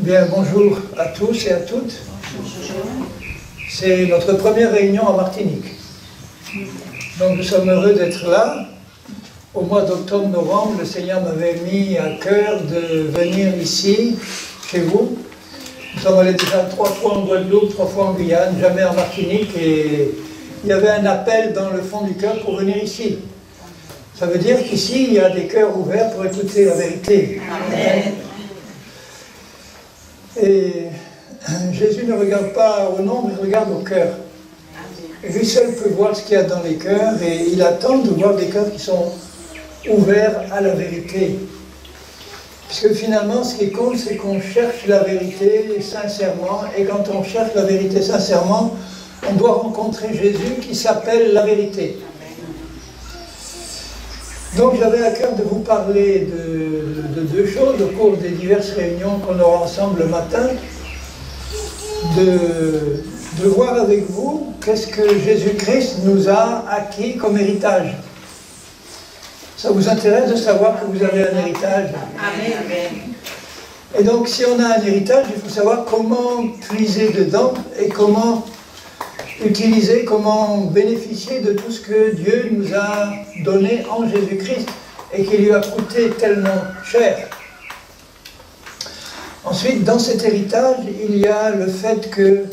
Bien, bonjour à tous et à toutes. C'est notre première réunion en Martinique. Donc nous sommes heureux d'être là. Au mois d'octobre-novembre, le Seigneur m'avait mis à cœur de venir ici, chez vous. Nous sommes allés déjà 3 fois en Guadeloupe, 3 fois en Guyane, jamais en Martinique, et il y avait un appel dans le fond du cœur pour venir ici. Ça veut dire qu'ici, il y a des cœurs ouverts pour écouter la vérité. Amen. Et Jésus ne regarde pas au nombre, il regarde au cœur. Lui seul peut voir ce qu'il y a dans les cœurs, et il attend de voir des cœurs qui sont ouverts à la vérité. Puisque finalement, ce qui compte, c'est qu'on cherche la vérité sincèrement, et quand on cherche la vérité sincèrement, on doit rencontrer Jésus qui s'appelle la vérité. Donc j'avais à cœur de vous parler de 2 choses au cours des diverses réunions qu'on aura ensemble le matin, de voir avec vous qu'est-ce que Jésus-Christ nous a acquis comme héritage. Ça vous intéresse de savoir que vous avez un héritage? Amen. Et donc si on a un héritage, il faut savoir comment puiser dedans et comment utiliser, comment bénéficier de tout ce que Dieu nous a donné en Jésus-Christ et qui lui a coûté tellement cher. Ensuite, dans cet héritage, il y a le fait que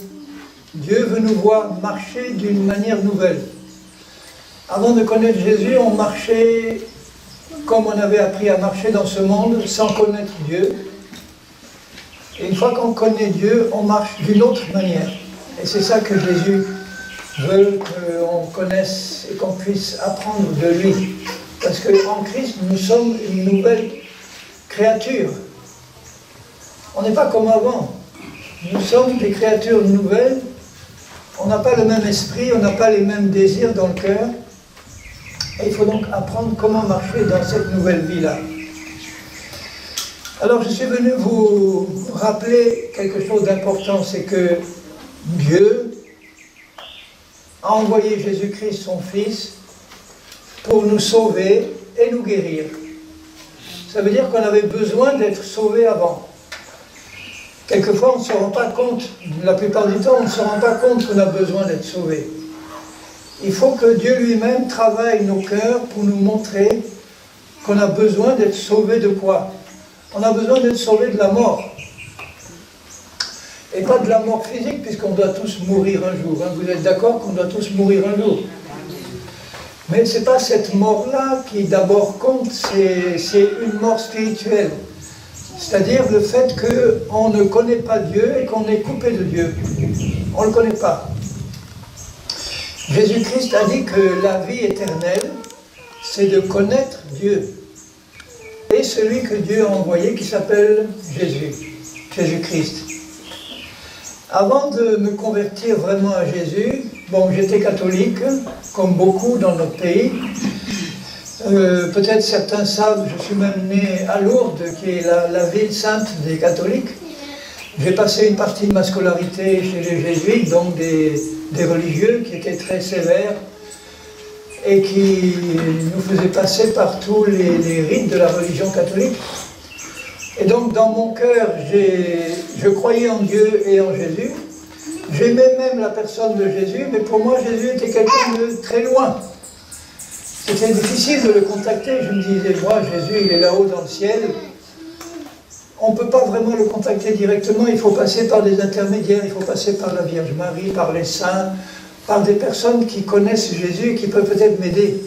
Dieu veut nous voir marcher d'une manière nouvelle. Avant de connaître Jésus, on marchait comme on avait appris à marcher dans ce monde, sans connaître Dieu. Et une fois qu'on connaît Dieu, on marche d'une autre manière. Et c'est ça que Jésus veut qu'on connaisse et qu'on puisse apprendre de lui. Parce qu'en Christ, nous sommes une nouvelle créature. On n'est pas comme avant. Nous sommes des créatures nouvelles. On n'a pas le même esprit, on n'a pas les mêmes désirs dans le cœur. Et il faut donc apprendre comment marcher dans cette nouvelle vie-là. Alors je suis venu vous rappeler quelque chose d'important, c'est que Dieu a envoyé Jésus-Christ, son Fils, pour nous sauver et nous guérir. Ça veut dire qu'on avait besoin d'être sauvé avant. Quelquefois, on ne se rend pas compte, la plupart du temps, on ne se rend pas compte qu'on a besoin d'être sauvé. Il faut que Dieu lui-même travaille nos cœurs pour nous montrer qu'on a besoin d'être sauvé de quoi? On a besoin d'être sauvé de la mort. Et pas de la mort physique, puisqu'on doit tous mourir un jour. Vous êtes d'accord qu'on doit tous mourir un jour? Mais ce n'est pas cette mort-là qui d'abord compte, c'est une mort spirituelle. C'est-à-dire le fait qu'on ne connaît pas Dieu et qu'on est coupé de Dieu. On ne le connaît pas. Jésus-Christ a dit que la vie éternelle, c'est de connaître Dieu. Et celui que Dieu a envoyé qui s'appelle Jésus-Christ. Avant de me convertir vraiment à Jésus, bon, j'étais catholique, comme beaucoup dans notre pays. Peut-être certains savent, je suis même né à Lourdes, qui est la ville sainte des catholiques. J'ai passé une partie de ma scolarité chez les jésuites, donc des religieux qui étaient très sévères et qui nous faisaient passer par tous les rites de la religion catholique. Et donc dans mon cœur, je croyais en Dieu et en Jésus. J'aimais même la personne de Jésus, mais pour moi Jésus était quelqu'un de très loin. C'était difficile de le contacter. Je me disais, moi Jésus il est là-haut dans le ciel. On ne peut pas vraiment le contacter directement, il faut passer par des intermédiaires, il faut passer par la Vierge Marie, par les saints, par des personnes qui connaissent Jésus et qui peuvent peut-être m'aider.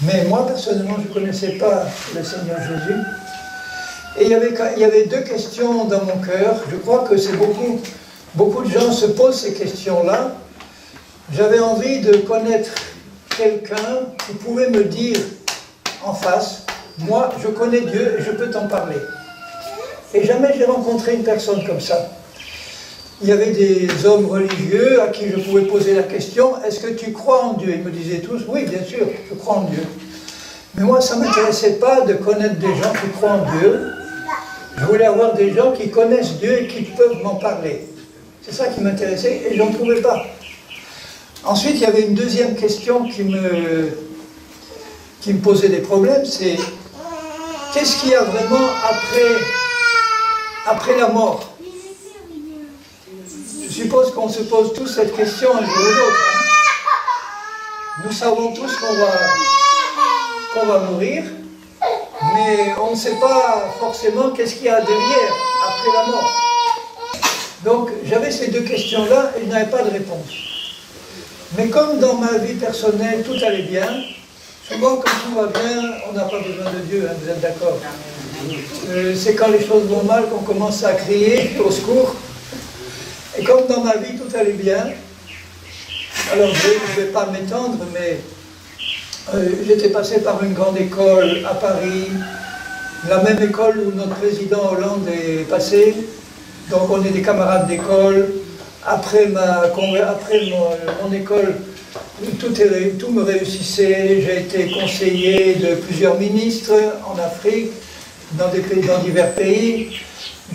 Mais moi personnellement je ne connaissais pas le Seigneur Jésus. Et il y avait 2 questions dans mon cœur. Je crois que c'est beaucoup de gens se posent ces questions-là. J'avais envie de connaître quelqu'un qui pouvait me dire en face, moi je connais Dieu et je peux t'en parler. Et jamais j'ai rencontré une personne comme ça. Il y avait des hommes religieux à qui je pouvais poser la question, est-ce que tu crois en Dieu? Ils me disaient tous, oui bien sûr, je crois en Dieu. Mais moi ça ne m'intéressait pas de connaître des gens qui croient en Dieu. Je voulais avoir des gens qui connaissent Dieu et qui peuvent m'en parler. C'est ça qui m'intéressait et je n'en trouvais pas. Ensuite, il y avait une deuxième question qui me posait des problèmes, c'est qu'est-ce qu'il y a vraiment après la mort. Je suppose qu'on se pose tous cette question un jour ou l'autre. Nous savons tous qu'on va mourir, mais on ne sait pas forcément qu'est-ce qu'il y a derrière, après la mort. Donc j'avais ces deux questions-là et je n'avais pas de réponse. Mais comme dans ma vie personnelle, tout allait bien, souvent quand tout va bien, on n'a pas besoin de Dieu, hein, vous êtes d'accord? C'est quand les choses vont mal qu'on commence à crier au secours. Et comme dans ma vie, tout allait bien, alors je ne vais pas m'étendre, mais j'étais passé par une grande école à Paris, la même école où notre président Hollande est passé. Donc on est des camarades d'école. Après mon école, tout me réussissait. J'ai été conseiller de plusieurs ministres en Afrique, dans divers pays.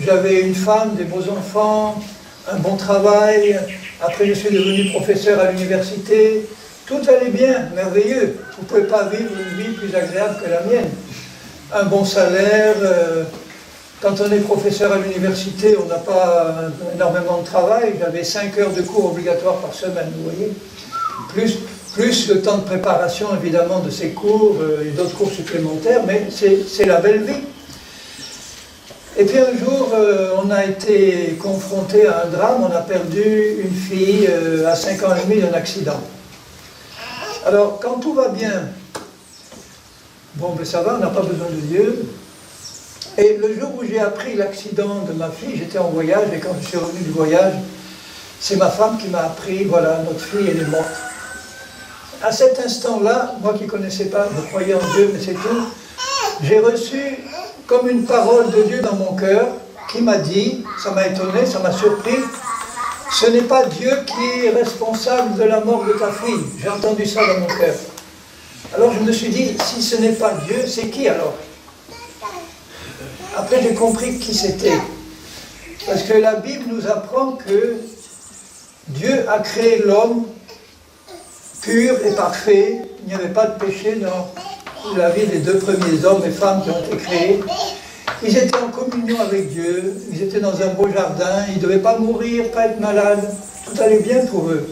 J'avais une femme, des beaux enfants, un bon travail. Après je suis devenu professeur à l'université. Tout allait bien, merveilleux. Vous ne pouvez pas vivre une vie plus agréable que la mienne. Un bon salaire. Quand on est professeur à l'université, on n'a pas énormément de travail. J'avais 5 heures de cours obligatoires par semaine, vous voyez. Plus le temps de préparation, évidemment, de ces cours et d'autres cours supplémentaires, mais c'est la belle vie. Et puis un jour, on a été confronté à un drame. On a perdu une fille à 5 ans et demi d'un accident. Alors, quand tout va bien, bon, ben ça va, on n'a pas besoin de Dieu. Et le jour où j'ai appris l'accident de ma fille, j'étais en voyage, et quand je suis revenu du voyage, c'est ma femme qui m'a appris, voilà, notre fille, elle est morte. À cet instant-là, moi qui ne connaissais pas, je croyais en Dieu, mais c'est tout, j'ai reçu comme une parole de Dieu dans mon cœur, qui m'a dit, ça m'a étonné, ça m'a surpris, ce n'est pas Dieu qui est responsable de la mort de ta fille. J'ai entendu ça dans mon cœur. Alors je me suis dit, si ce n'est pas Dieu, c'est qui alors? Après j'ai compris qui c'était. Parce que la Bible nous apprend que Dieu a créé l'homme pur et parfait. Il n'y avait pas de péché dans la vie des 2 premiers hommes et femmes qui ont été créés. Ils étaient en communion avec Dieu, ils étaient dans un beau jardin, ils ne devaient pas mourir, pas être malades, tout allait bien pour eux.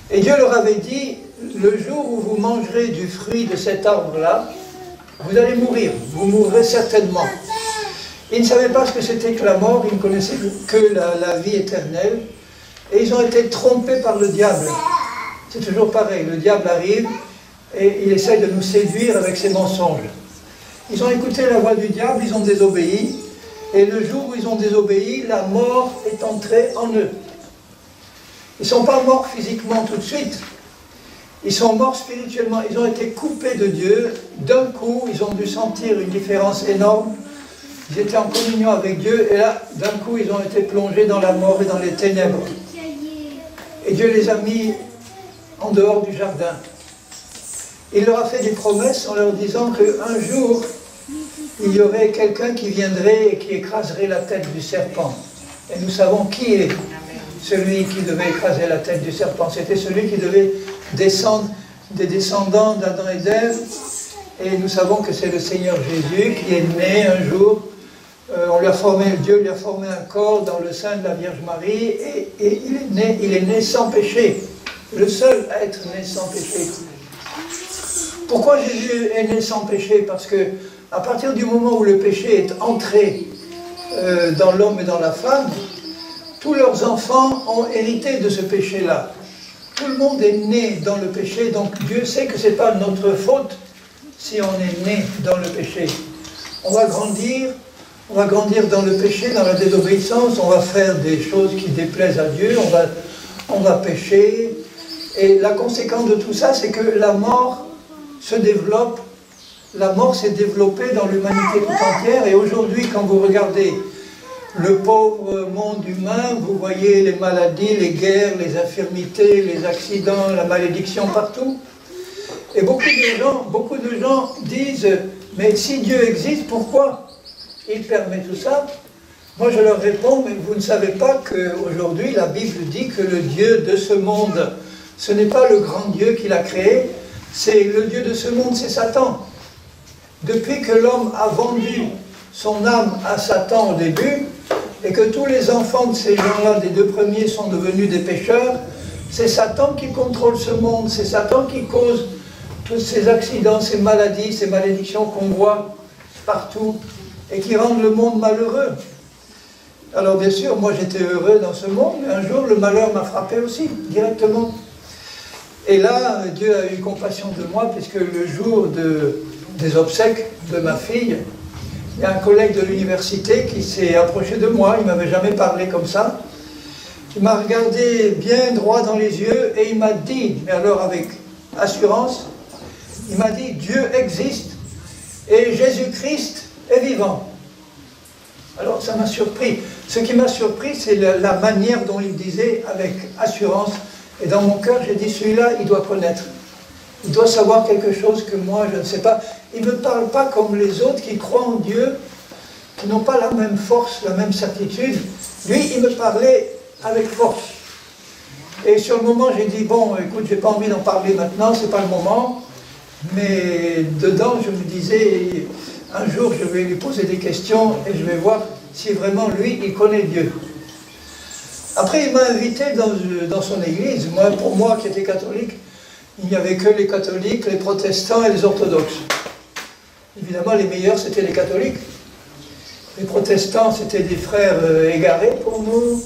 Et Dieu leur avait dit, le jour où vous mangerez du fruit de cet arbre-là, vous allez mourir, vous mourrez certainement. Ils ne savaient pas ce que c'était que la mort, ils ne connaissaient que la vie éternelle, et ils ont été trompés par le diable. C'est toujours pareil, le diable arrive et il essaye de nous séduire avec ses mensonges. Ils ont écouté la voix du diable, ils ont désobéi, et le jour où ils ont désobéi, la mort est entrée en eux. Ils ne sont pas morts physiquement tout de suite, ils sont morts spirituellement, ils ont été coupés de Dieu, d'un coup, ils ont dû sentir une différence énorme, ils étaient en communion avec Dieu, et là, d'un coup, ils ont été plongés dans la mort et dans les ténèbres. Et Dieu les a mis en dehors du jardin. Il leur a fait des promesses en leur disant qu'un jour, il y aurait quelqu'un qui viendrait et qui écraserait la tête du serpent. Et nous savons qui est celui qui devait écraser la tête du serpent. C'était celui qui devait descendre des descendants d'Adam et d'Ève. Et nous savons que c'est le Seigneur Jésus qui est né un jour. Dieu lui a formé un corps dans le sein de la Vierge Marie et il est né sans péché. Le seul à être né sans péché. Pourquoi Jésus est né sans péché? Parce que à partir du moment où le péché est entré dans l'homme et dans la femme, tous leurs enfants ont hérité de ce péché-là. Tout le monde est né dans le péché, donc Dieu sait que ce n'est pas notre faute si on est né dans le péché. On va grandir dans le péché, dans la désobéissance, on va faire des choses qui déplaisent à Dieu, on va pécher, et la conséquence de tout ça, c'est que la mort se développe, la mort s'est développée dans l'humanité tout entière, et aujourd'hui, quand vous regardez le pauvre monde humain, vous voyez les maladies, les guerres, les infirmités, les accidents, la malédiction partout, et beaucoup de gens disent, mais si Dieu existe, pourquoi il permet tout ça? Moi je leur réponds, mais vous ne savez pas qu'aujourd'hui la Bible dit que le Dieu de ce monde, ce n'est pas le grand Dieu qui l'a créé, c'est le Dieu de ce monde, c'est Satan. Depuis que l'homme a vendu son âme à Satan au début, et que tous les enfants de ces gens-là, des deux premiers, sont devenus des pécheurs, c'est Satan qui contrôle ce monde, c'est Satan qui cause tous ces accidents, ces maladies, ces malédictions qu'on voit partout et qui rendent le monde malheureux. Alors bien sûr, moi j'étais heureux dans ce monde, mais un jour le malheur m'a frappé aussi, directement. Et là, Dieu a eu compassion de moi, puisque le jour des obsèques de ma fille, il y a un collègue de l'université qui s'est approché de moi, il ne m'avait jamais parlé comme ça. Il m'a regardé bien droit dans les yeux et il m'a dit, mais alors avec assurance, il m'a dit, Dieu existe et Jésus-Christ est vivant. Alors ça m'a surpris. Ce qui m'a surpris, c'est la manière dont il disait avec assurance. Et dans mon cœur, j'ai dit, celui-là, il doit connaître. Il doit savoir quelque chose que moi, je ne sais pas. Il ne me parle pas comme les autres qui croient en Dieu, qui n'ont pas la même force, la même certitude. Lui, il me parlait avec force. Et sur le moment, j'ai dit, bon, écoute, j'ai pas envie d'en parler maintenant, c'est pas le moment. Mais dedans, je me disais, un jour, je vais lui poser des questions et je vais voir si vraiment, lui, il connaît Dieu. Après, il m'a invité dans son église. Moi, pour moi, qui étais catholique, il n'y avait que les catholiques, les protestants et les orthodoxes. Évidemment, les meilleurs, c'était les catholiques. Les protestants, c'était des frères égarés pour nous.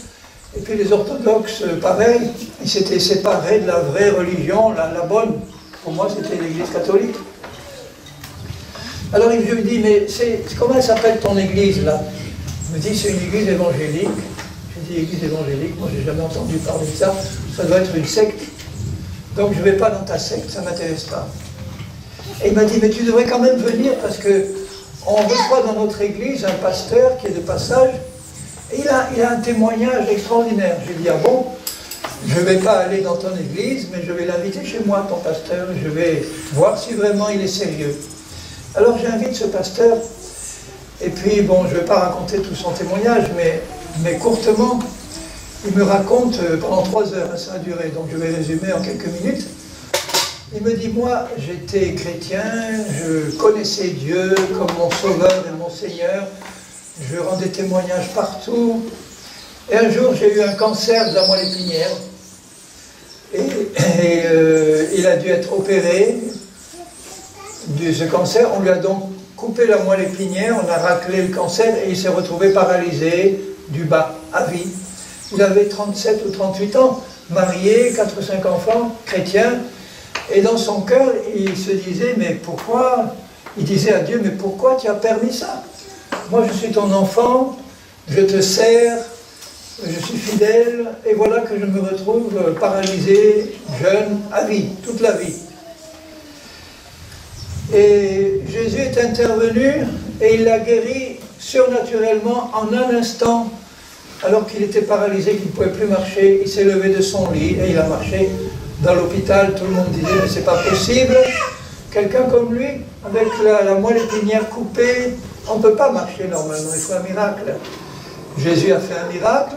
Et puis les orthodoxes, pareil. Ils s'étaient séparés de la vraie religion, la bonne. Pour moi, c'était l'église catholique. Alors, je lui dis, mais comment elle s'appelle ton église, là? Il me dit, c'est une église évangélique. J'ai dit, église évangélique, moi, j'ai jamais entendu parler de ça. Ça doit être une secte. Donc, je ne vais pas dans ta secte, ça ne m'intéresse pas. Et il m'a dit, mais tu devrais quand même venir, parce que on reçoit dans notre église un pasteur qui est de passage, et il a un témoignage extraordinaire. J'ai dit, ah bon, je ne vais pas aller dans ton église, mais je vais l'inviter chez moi, ton pasteur, et je vais voir si vraiment il est sérieux. Alors j'invite ce pasteur, et puis bon, je ne vais pas raconter tout son témoignage, mais courtement, il me raconte pendant 3 heures, ça a duré, donc je vais résumer en quelques minutes. Il me dit, moi, j'étais chrétien, je connaissais Dieu comme mon sauveur et mon Seigneur, je rendais témoignage partout, et un jour j'ai eu un cancer de la moelle épinière, et il a dû être opéré de ce cancer. On lui a donc coupé la moelle épinière, on a raclé le cancer, et il s'est retrouvé paralysé du bas à vie. Il avait 37 ou 38 ans, marié, 4 ou 5 enfants, chrétien, et dans son cœur, il se disait, mais pourquoi, il disait à Dieu, mais pourquoi tu as permis ça? Moi, je suis ton enfant, je te sers, je suis fidèle, et voilà que je me retrouve paralysé, jeune, à vie, toute la vie. Et Jésus est intervenu, et il l'a guéri surnaturellement en un instant, alors qu'il était paralysé, qu'il ne pouvait plus marcher. Il s'est levé de son lit, et il a marché dans l'hôpital. Tout le monde disait, mais c'est pas possible, quelqu'un comme lui, avec la moelle épinière coupée, on ne peut pas marcher normalement, il faut un miracle. Jésus a fait un miracle,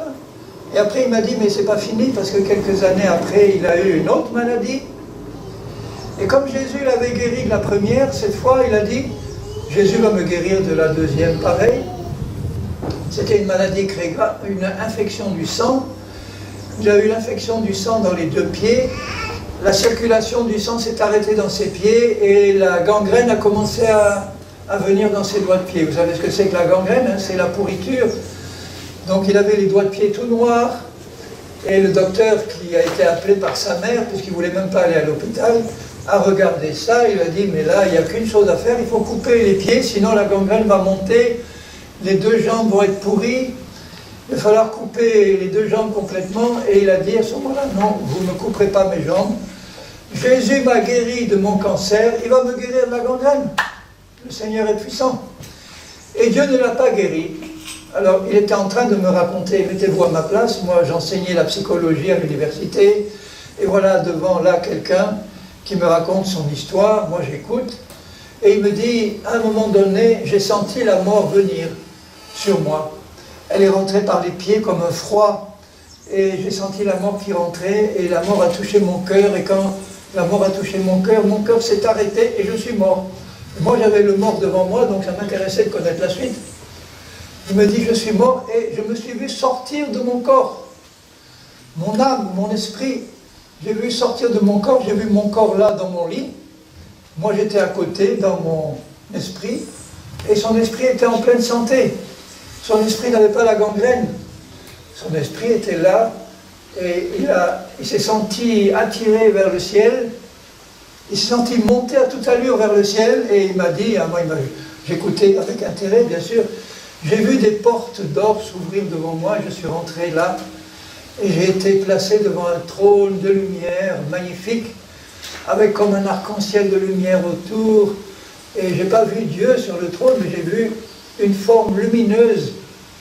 et après il m'a dit, mais c'est pas fini, parce que quelques années après, il a eu une autre maladie. Et comme Jésus l'avait guéri de la première, cette fois, il a dit, Jésus va me guérir de la deuxième, pareil. C'était une maladie grave, une infection du sang. Il a eu l'infection du sang dans les 2 pieds. La circulation du sang s'est arrêtée dans ses pieds et la gangrène a commencé à venir dans ses doigts de pied. Vous savez ce que c'est que la gangrène, hein? C'est la pourriture. Donc il avait les doigts de pied tout noirs. Et le docteur, qui a été appelé par sa mère, puisqu'il ne voulait même pas aller à l'hôpital, a regardé ça. Il a dit, mais là, il n'y a qu'une chose à faire, il faut couper les pieds, sinon la gangrène va monter, les 2 jambes vont être pourries. Il va falloir couper les 2 jambes complètement. Et il a dit à ce moment-là, non, vous ne me couperez pas mes jambes. Jésus m'a guéri de mon cancer, il va me guérir de la gangrène. Le Seigneur est puissant. Et Dieu ne l'a pas guéri. Alors, il était en train de me raconter, mettez-vous à ma place, moi j'enseignais la psychologie à l'université, et voilà devant là quelqu'un qui me raconte son histoire, moi j'écoute, et il me dit, à un moment donné, j'ai senti la mort venir sur moi. Elle est rentrée par les pieds comme un froid, et j'ai senti la mort qui rentrait, et la mort a touché mon cœur, et quand la mort a touché mon cœur s'est arrêté, et je suis mort. Moi j'avais le mort devant moi, donc ça m'intéressait de connaître la suite. Il me dit, je suis mort et je me suis vu sortir de mon corps. Mon âme, mon esprit, j'ai vu sortir de mon corps, j'ai vu mon corps là dans mon lit. Moi j'étais à côté dans mon esprit et son esprit était en pleine santé. Son esprit n'avait pas la gangrène. Son esprit était là et il s'est senti attiré vers le ciel. Il s'est senti monter à toute allure vers le ciel et il m'a dit, j'écoutais avec intérêt bien sûr, j'ai vu des portes d'or s'ouvrir devant moi, je suis rentré là et j'ai été placé devant un trône de lumière magnifique avec comme un arc-en-ciel de lumière autour et je n'ai pas vu Dieu sur le trône mais j'ai vu une forme lumineuse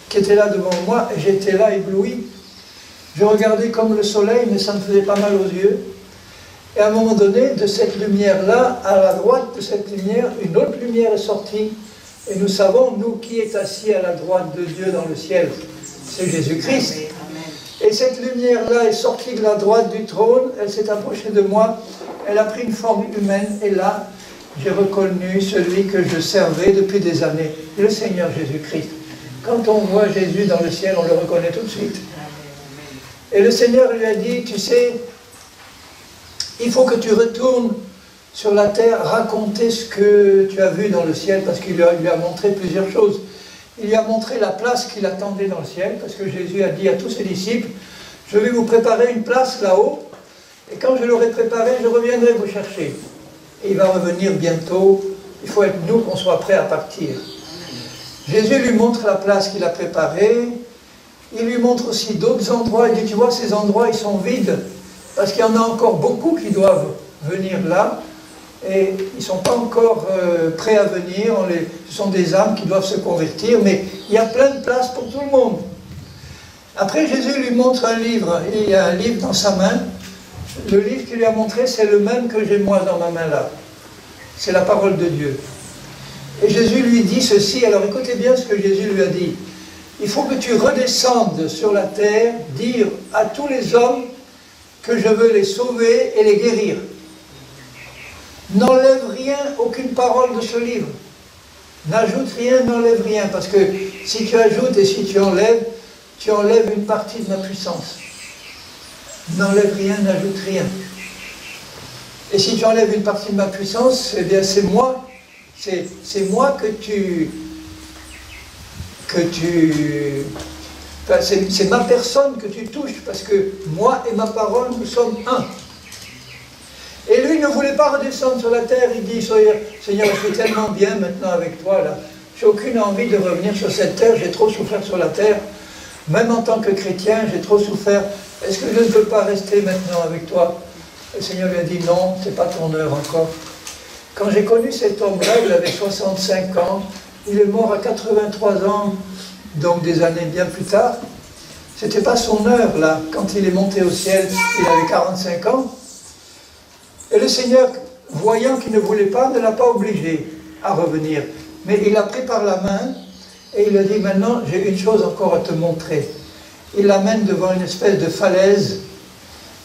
qui était là devant moi et j'étais là ébloui. Je regardais comme le soleil mais ça me faisait pas mal aux yeux. Et à un moment donné, de cette lumière-là, à la droite de cette lumière, une autre lumière est sortie. Et nous savons, nous, qui est assis à la droite de Dieu dans le ciel. C'est Jésus-Christ. Et cette lumière-là est sortie de la droite du trône, elle s'est approchée de moi, elle a pris une forme humaine, et là, j'ai reconnu celui que je servais depuis des années, le Seigneur Jésus-Christ. Quand on voit Jésus dans le ciel, on le reconnaît tout de suite. Et le Seigneur lui a dit, tu sais, il faut que tu retournes sur la terre, raconter ce que tu as vu dans le ciel, parce qu'il lui a montré plusieurs choses. Il lui a montré la place qu'il attendait dans le ciel, parce que Jésus a dit à tous ses disciples, je vais vous préparer une place là-haut, et quand je l'aurai préparée, je reviendrai vous chercher. Et il va revenir bientôt, il faut être nous qu'on soit prêts à partir. Jésus lui montre la place qu'il a préparée, il lui montre aussi d'autres endroits, il dit, tu vois, ces endroits, ils sont vides, parce qu'il y en a encore beaucoup qui doivent venir là, et ils ne sont pas encore prêts à venir, ce sont des âmes qui doivent se convertir, mais il y a plein de places pour tout le monde. Après, Jésus lui montre un livre, il y a un livre dans sa main, le livre qu'il lui a montré, c'est le même que j'ai moi dans ma main là, c'est la parole de Dieu. Et Jésus lui dit ceci, alors écoutez bien ce que Jésus lui a dit, il faut que tu redescendes sur la terre, dire à tous les hommes que je veux les sauver et les guérir. N'enlève rien, aucune parole de ce livre. N'ajoute rien, n'enlève rien, parce que si tu ajoutes et si tu enlèves une partie de ma puissance. N'enlève rien, n'ajoute rien. Et si tu enlèves une partie de ma puissance, eh bien c'est moi c'est ma personne que tu touches, parce que moi et ma parole, nous sommes un. Et lui ne voulait pas redescendre sur la terre, il dit, Seigneur, je suis tellement bien maintenant avec toi, là. J'ai aucune envie de revenir sur cette terre, j'ai trop souffert sur la terre. Même en tant que chrétien, j'ai trop souffert. Est-ce que je ne peux pas rester maintenant avec toi? Le Seigneur lui a dit, non, c'est pas ton heure encore. Quand j'ai connu cet homme-là, il avait 65 ans, il est mort à 83 ans, donc des années bien plus tard. C'était pas son heure, là. Quand il est monté au ciel, il avait 45 ans. Et le Seigneur, voyant qu'il ne voulait pas, ne l'a pas obligé à revenir. Mais il l'a pris par la main et il a dit, maintenant, j'ai une chose encore à te montrer. Il l'amène devant une espèce de falaise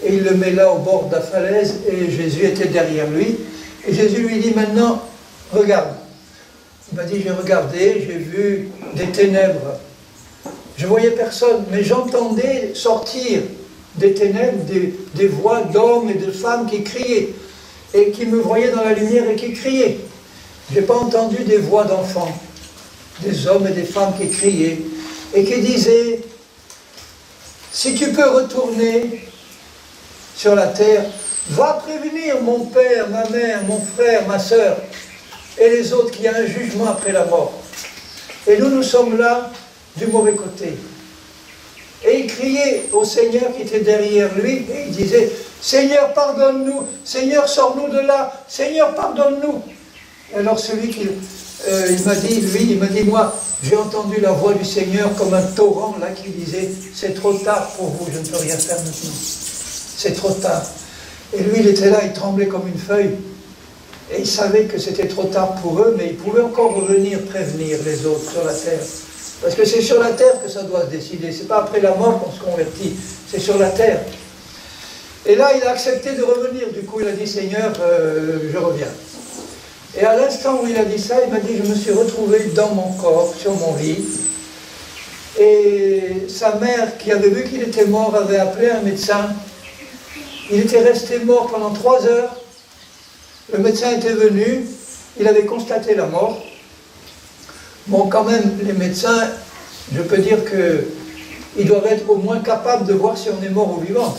et il le met là au bord de la falaise et Jésus était derrière lui. Et Jésus lui dit, maintenant, regarde. Il m'a dit, j'ai regardé, j'ai vu des ténèbres. Je voyais personne, mais j'entendais sortir des ténèbres, des voix d'hommes et de femmes qui criaient, et qui me voyaient dans la lumière et qui criaient. Je n'ai pas entendu des voix d'enfants, des hommes et des femmes qui criaient, et qui disaient, si tu peux retourner sur la terre, va prévenir mon père, ma mère, mon frère, ma sœur, et les autres qu'il y a un jugement après la mort. Et nous sommes là, du mauvais côté. Et il criait au Seigneur qui était derrière lui, et il disait, Seigneur, pardonne-nous, Seigneur, sors-nous de là, Seigneur, pardonne-nous. Et alors celui il m'a dit, moi, j'ai entendu la voix du Seigneur comme un torrent là qui disait, c'est trop tard pour vous, je ne peux rien faire maintenant. C'est trop tard. Et lui, il était là, il tremblait comme une feuille. Et il savait que c'était trop tard pour eux, mais il pouvait encore revenir prévenir les autres sur la terre. Parce que c'est sur la terre que ça doit se décider. C'est pas après la mort qu'on se convertit, c'est sur la terre. Et là, il a accepté de revenir. Du coup, il a dit, Seigneur, je reviens. Et à l'instant où il a dit ça, il m'a dit, je me suis retrouvé dans mon corps, sur mon lit. Et sa mère, qui avait vu qu'il était mort, avait appelé un médecin. Il était resté mort pendant 3 heures. Le médecin était venu, il avait constaté la mort. Bon, quand même, les médecins, je peux dire qu'ils doivent être au moins capables de voir si on est mort ou vivant.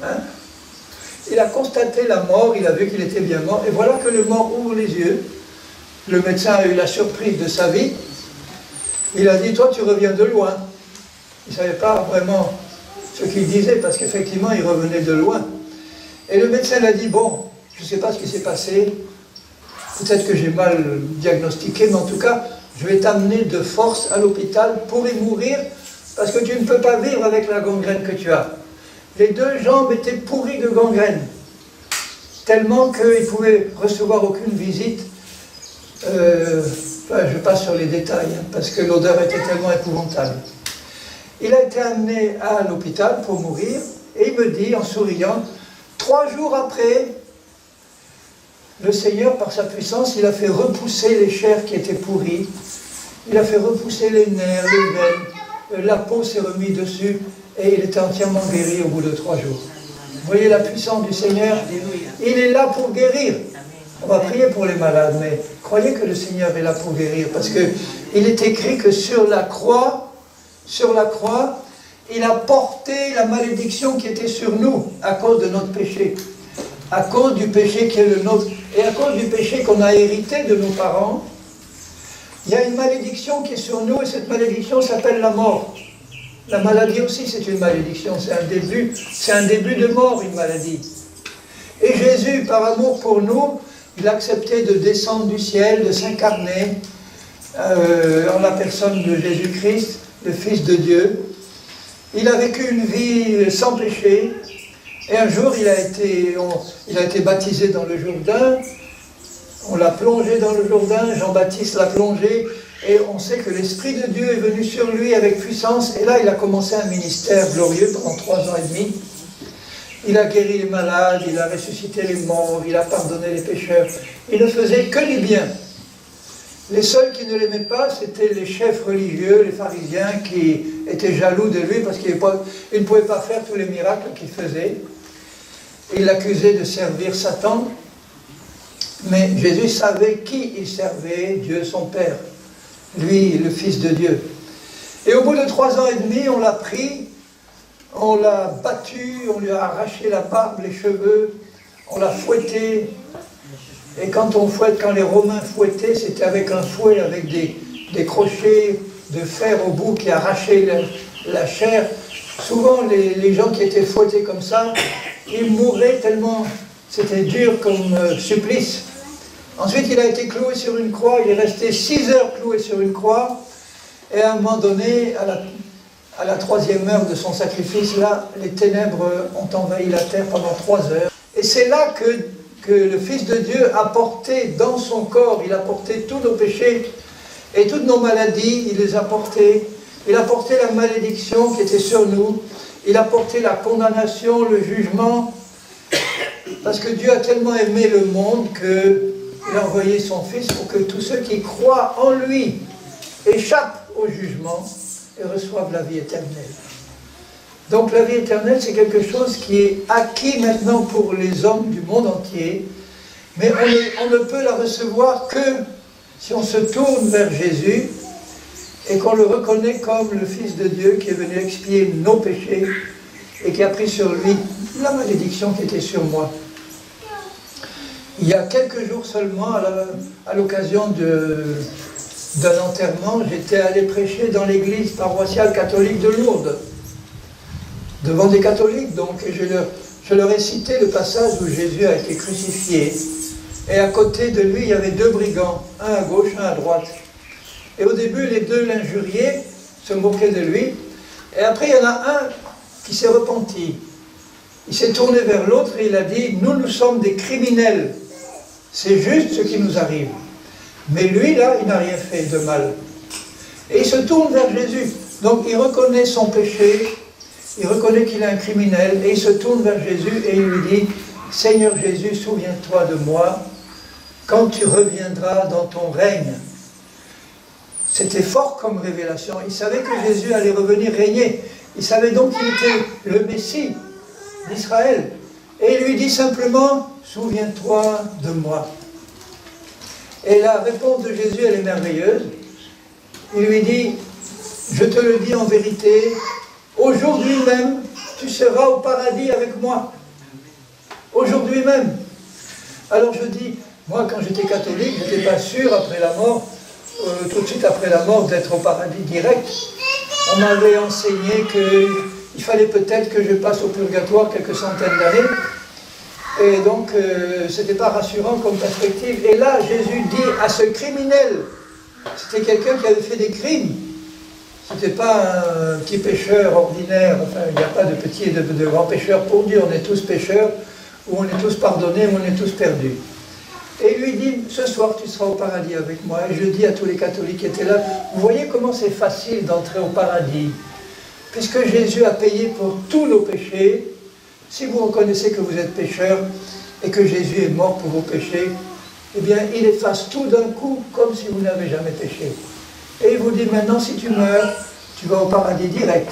Hein? Il a constaté la mort, il a vu qu'il était bien mort, et voilà que le mort ouvre les yeux. Le médecin a eu la surprise de sa vie. Il a dit, toi tu reviens de loin. Il ne savait pas vraiment ce qu'il disait, parce qu'effectivement il revenait de loin. Et le médecin a dit, bon, je ne sais pas ce qui s'est passé, peut-être que j'ai mal diagnostiqué, mais en tout cas, je vais t'amener de force à l'hôpital pour y mourir, parce que tu ne peux pas vivre avec la gangrène que tu as. Les 2 jambes étaient pourries de gangrène, tellement qu'il ne pouvait recevoir aucune visite. Je passe sur les détails, hein, parce que l'odeur était tellement épouvantable. Il a été amené à l'hôpital pour mourir, et il me dit, en souriant, 3 jours après, le Seigneur, par sa puissance, il a fait repousser les chairs qui étaient pourries, il a fait repousser les nerfs, les veines, la peau s'est remise dessus, et il était entièrement guéri au bout de 3 jours. Vous voyez la puissance du Seigneur? Il est là pour guérir. On va prier pour les malades, mais croyez que le Seigneur est là pour guérir, parce qu'il est écrit que sur la croix, il a porté la malédiction qui était sur nous, à cause de notre péché, à cause du péché qui est le nôtre, et à cause du péché qu'on a hérité de nos parents. Il y a une malédiction qui est sur nous, et cette malédiction s'appelle la mort. La maladie aussi, c'est une malédiction, c'est un début de mort, une maladie. Et Jésus, par amour pour nous, il a accepté de descendre du ciel, de s'incarner en la personne de Jésus-Christ, le Fils de Dieu. Il a vécu une vie sans péché, et un jour il a été baptisé dans le Jourdain, on l'a plongé dans le Jourdain, Jean-Baptiste l'a plongé, et on sait que l'Esprit de Dieu est venu sur lui avec puissance, et là il a commencé un ministère glorieux pendant 3 ans et demi. Il a guéri les malades, il a ressuscité les morts, il a pardonné les pécheurs. Il ne faisait que du bien. Les seuls qui ne l'aimaient pas, c'était les chefs religieux, les pharisiens, qui étaient jaloux de lui parce qu'il ne pouvait pas faire tous les miracles qu'il faisait. Ils l'accusaient de servir Satan. Mais Jésus savait qui il servait, Dieu son Père. Lui, le Fils de Dieu. Et au bout de 3 ans et demi, on l'a pris. On l'a battu, on lui a arraché la barbe, les cheveux, on l'a fouetté. Et quand les Romains fouettaient, c'était avec un fouet, avec des crochets de fer au bout qui arrachaient la chair. Souvent, les gens qui étaient fouettés comme ça, ils mouraient tellement c'était dur comme supplice. Ensuite, il a été cloué sur une croix, il est resté 6 heures cloué sur une croix, et à un moment donné, à la 3e heure de son sacrifice, là, les ténèbres ont envahi la terre pendant 3 heures. Et c'est là que le Fils de Dieu a porté dans son corps, il a porté tous nos péchés et toutes nos maladies, il les a portés. Il a porté la malédiction qui était sur nous, il a porté la condamnation, le jugement, parce que Dieu a tellement aimé le monde qu'il a envoyé son Fils pour que tous ceux qui croient en lui échappent au jugement et reçoivent la vie éternelle. Donc la vie éternelle, c'est quelque chose qui est acquis maintenant pour les hommes du monde entier, mais on ne peut la recevoir que si on se tourne vers Jésus et qu'on le reconnaît comme le Fils de Dieu qui est venu expier nos péchés et qui a pris sur lui la malédiction qui était sur moi. Il y a quelques jours seulement, à l'occasion d'un enterrement, j'étais allé prêcher dans l'église paroissiale catholique de Lourdes, devant des catholiques, donc, et je leur ai cité le passage où Jésus a été crucifié, et à côté de lui, il y avait 2 brigands, un à gauche, un à droite. Et au début, les 2 l'injuriaient, se moquaient de lui, et après, il y en a un qui s'est repenti. Il s'est tourné vers l'autre et il a dit, nous sommes des criminels, c'est juste ce qui nous arrive. Mais lui, là, il n'a rien fait de mal. Et il se tourne vers Jésus. Donc, il reconnaît son péché, il reconnaît qu'il est un criminel, et il se tourne vers Jésus et il lui dit, Seigneur Jésus, souviens-toi de moi quand tu reviendras dans ton règne. C'était fort comme révélation. Il savait que Jésus allait revenir régner. Il savait donc qu'il était le Messie d'Israël. Et il lui dit simplement, souviens-toi de moi. Et la réponse de Jésus, elle est merveilleuse. Il lui dit, je te le dis en vérité, aujourd'hui même, tu seras au paradis avec moi. Aujourd'hui même. Alors je dis, moi quand j'étais catholique, je n'étais pas sûr après la mort, tout de suite après la mort, d'être au paradis direct. On m'avait enseigné qu'il fallait peut-être que je passe au purgatoire quelques centaines d'années. Et donc, ce n'était pas rassurant comme perspective. Et là, Jésus dit à ce criminel, c'était quelqu'un qui avait fait des crimes. Ce n'était pas un petit pécheur ordinaire. Enfin, il n'y a pas de petits et de grands pécheurs pour Dieu. On est tous pécheurs, ou on est tous pardonnés, ou on est tous perdus. Et il lui dit, ce soir tu seras au paradis avec moi. Et je dis à tous les catholiques qui étaient là, vous voyez comment c'est facile d'entrer au paradis. Puisque Jésus a payé pour tous nos péchés, si vous reconnaissez que vous êtes pécheur et que Jésus est mort pour vos péchés, eh bien il efface tout d'un coup comme si vous n'avez jamais péché. Et il vous dit maintenant si tu meurs, tu vas au paradis direct.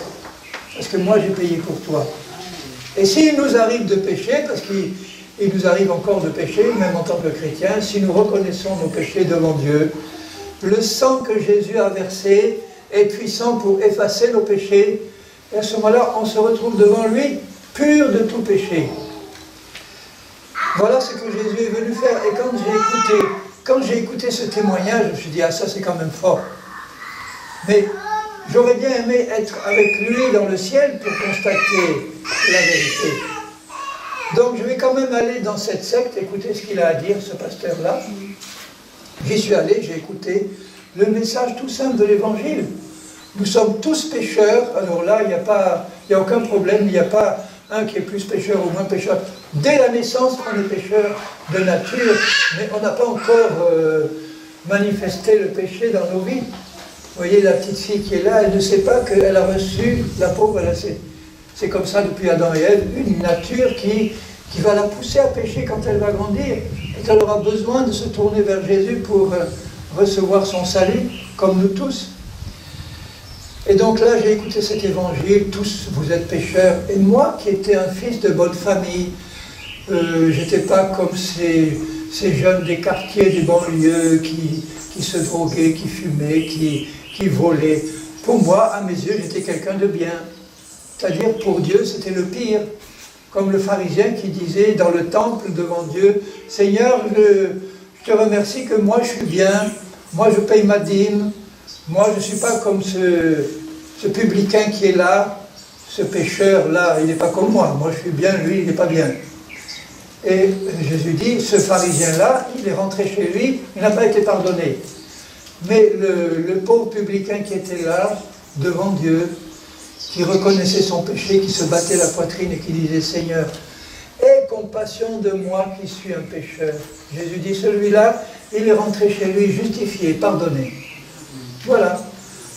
Parce que moi j'ai payé pour toi. Et s'il nous arrive de pécher, parce qu'il nous arrive encore de pécher, même en tant que chrétiens, si nous reconnaissons nos péchés devant Dieu, le sang que Jésus a versé est puissant pour effacer nos péchés, et à ce moment-là, on se retrouve devant lui, pur de tout péché. Voilà ce que Jésus est venu faire. Et quand j'ai écouté ce témoignage, je me suis dit, ah ça c'est quand même fort. Mais j'aurais bien aimé être avec lui dans le ciel pour constater la vérité. Donc je vais quand même aller dans cette secte, écouter ce qu'il a à dire, ce pasteur-là. J'y suis allé, j'ai écouté le message tout simple de l'Évangile. Nous sommes tous pécheurs, alors là, il n'y a aucun problème, il n'y a pas un qui est plus pécheur ou moins pécheur. Dès la naissance, on est pécheur de nature, mais on n'a pas encore manifesté le péché dans nos vies. Vous voyez la petite fille qui est là, elle ne sait pas qu'elle a reçu, la pauvre, c'est comme ça depuis Adam et Ève, une nature qui va la pousser à pécher quand elle va grandir, et qu'elle aura besoin de se tourner vers Jésus pour recevoir son salut, comme nous tous. Et donc là, j'ai écouté cet évangile, tous vous êtes pécheurs, et moi qui étais un fils de bonne famille, j'étais pas comme ces jeunes des quartiers, des banlieues, qui se droguaient, qui fumaient, qui volaient. Pour moi, à mes yeux, j'étais quelqu'un de bien. C'est-à-dire, pour Dieu, c'était le pire. Comme le pharisien qui disait dans le temple devant Dieu, « Seigneur, je te remercie que moi je suis bien, moi je paye ma dîme, moi je ne suis pas comme ce publicain qui est là, ce pécheur-là, il n'est pas comme moi je suis bien, lui il n'est pas bien. » Et Jésus dit, ce pharisien-là, il est rentré chez lui, il n'a pas été pardonné. Mais le pauvre publicain qui était là, devant Dieu, qui reconnaissait son péché, qui se battait la poitrine et qui disait « Seigneur, aie compassion de moi qui suis un pécheur. » Jésus dit, celui-là, il est rentré chez lui justifié, pardonné. Voilà.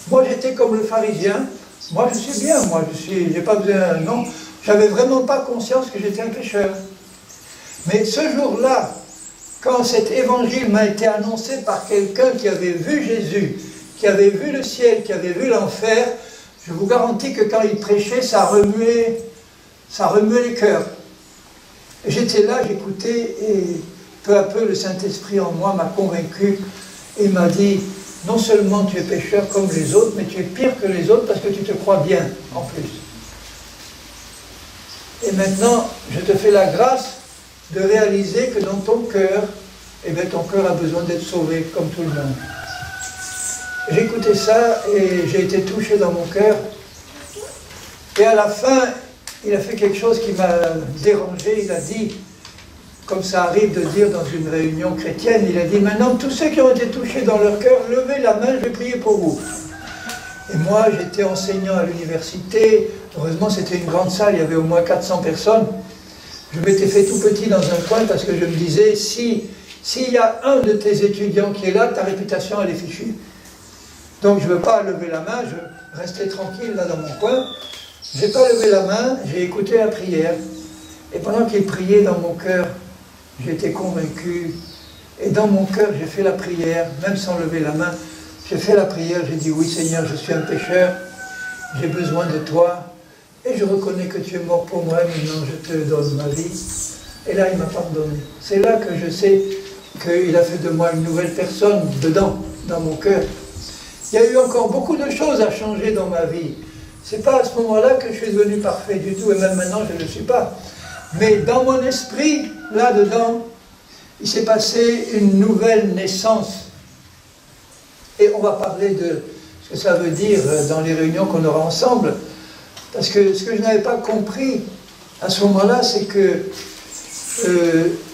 Moi, j'étais comme le pharisien. Moi, je suis bien. Moi, j'ai pas besoin... Non, j'avais vraiment pas conscience que j'étais un pécheur. Mais ce jour-là, quand cet évangile m'a été annoncé par quelqu'un qui avait vu Jésus, qui avait vu le ciel, qui avait vu l'enfer, je vous garantis que quand il prêchait, ça remuait les cœurs. J'étais là, j'écoutais, et peu à peu, le Saint-Esprit en moi m'a convaincu et m'a dit, non seulement tu es pécheur comme les autres, mais tu es pire que les autres parce que tu te crois bien, en plus. Et maintenant, je te fais la grâce de réaliser que dans ton cœur, eh bien, ton cœur a besoin d'être sauvé, comme tout le monde. J'ai écouté ça et j'ai été touché dans mon cœur. Et à la fin, il a fait quelque chose qui m'a dérangé. Il a dit, comme ça arrive de dire dans une réunion chrétienne, il a dit, maintenant tous ceux qui ont été touchés dans leur cœur, levez la main, je vais prier pour vous. Et moi, j'étais enseignant à l'université. Heureusement, c'était une grande salle, il y avait au moins 400 personnes. Je m'étais fait tout petit dans un coin parce que je me disais, s'il y a un de tes étudiants qui est là, ta réputation, elle est fichue. Donc je ne veux pas lever la main, je restais tranquille là dans mon coin. Je n'ai pas levé la main, j'ai écouté la prière. Et pendant qu'il priait dans mon cœur, j'étais convaincu. Et dans mon cœur, j'ai fait la prière, même sans lever la main. j'ai fait la prière, j'ai dit oui Seigneur, je suis un pécheur, j'ai besoin de toi, et je reconnais que tu es mort pour moi, maintenant je te donne ma vie. Et là, il m'a pardonné. C'est là que je sais qu'il a fait de moi une nouvelle personne, dedans, dans mon cœur. Il y a eu encore beaucoup de choses à changer dans ma vie. C'est pas à ce moment-là que je suis devenu parfait du tout, et même maintenant je ne le suis pas. Mais dans mon esprit, là-dedans, il s'est passé une nouvelle naissance. Et on va parler de ce que ça veut dire dans les réunions qu'on aura ensemble. Parce que ce que je n'avais pas compris à ce moment-là, c'est que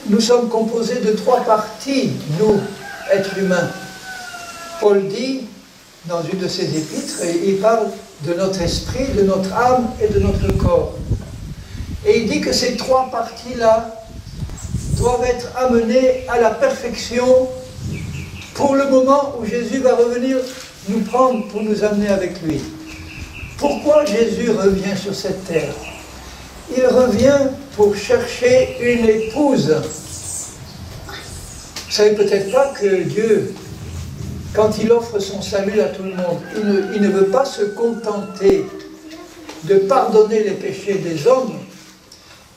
nous sommes composés de 3 parties, nous, êtres humains. Paul dit, dans une de ses épîtres, et il parle de notre esprit, de notre âme et de notre corps. Et il dit que ces 3 parties-là doivent être amenées à la perfection pour le moment où Jésus va revenir nous prendre pour nous amener avec lui. Pourquoi Jésus revient sur cette terre? Il revient pour chercher une épouse. Vous ne savez peut-être pas que Dieu, quand il offre son salut à tout le monde, il ne veut pas se contenter de pardonner les péchés des hommes.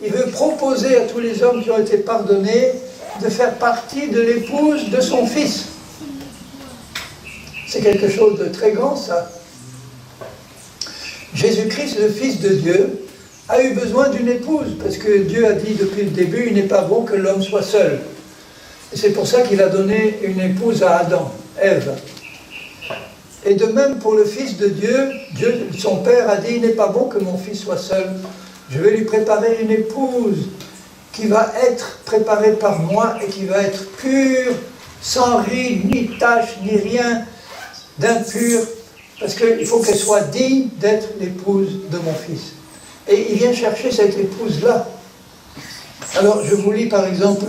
Il veut proposer à tous les hommes qui ont été pardonnés de faire partie de l'épouse de son Fils. C'est quelque chose de très grand, ça. Jésus-Christ, le Fils de Dieu, a eu besoin d'une épouse, parce que Dieu a dit depuis le début, il n'est pas bon que l'homme soit seul. Et c'est pour ça qu'il a donné une épouse à Adam, Ève. Et de même pour le Fils de Dieu, son Père a dit, il n'est pas bon que mon Fils soit seul. Je vais lui préparer une épouse qui va être préparée par moi et qui va être pure, sans ride, ni tache, ni rien d'impur, parce qu'il faut qu'elle soit digne d'être l'épouse de mon Fils. Et il vient chercher cette épouse-là. Alors, je vous lis par exemple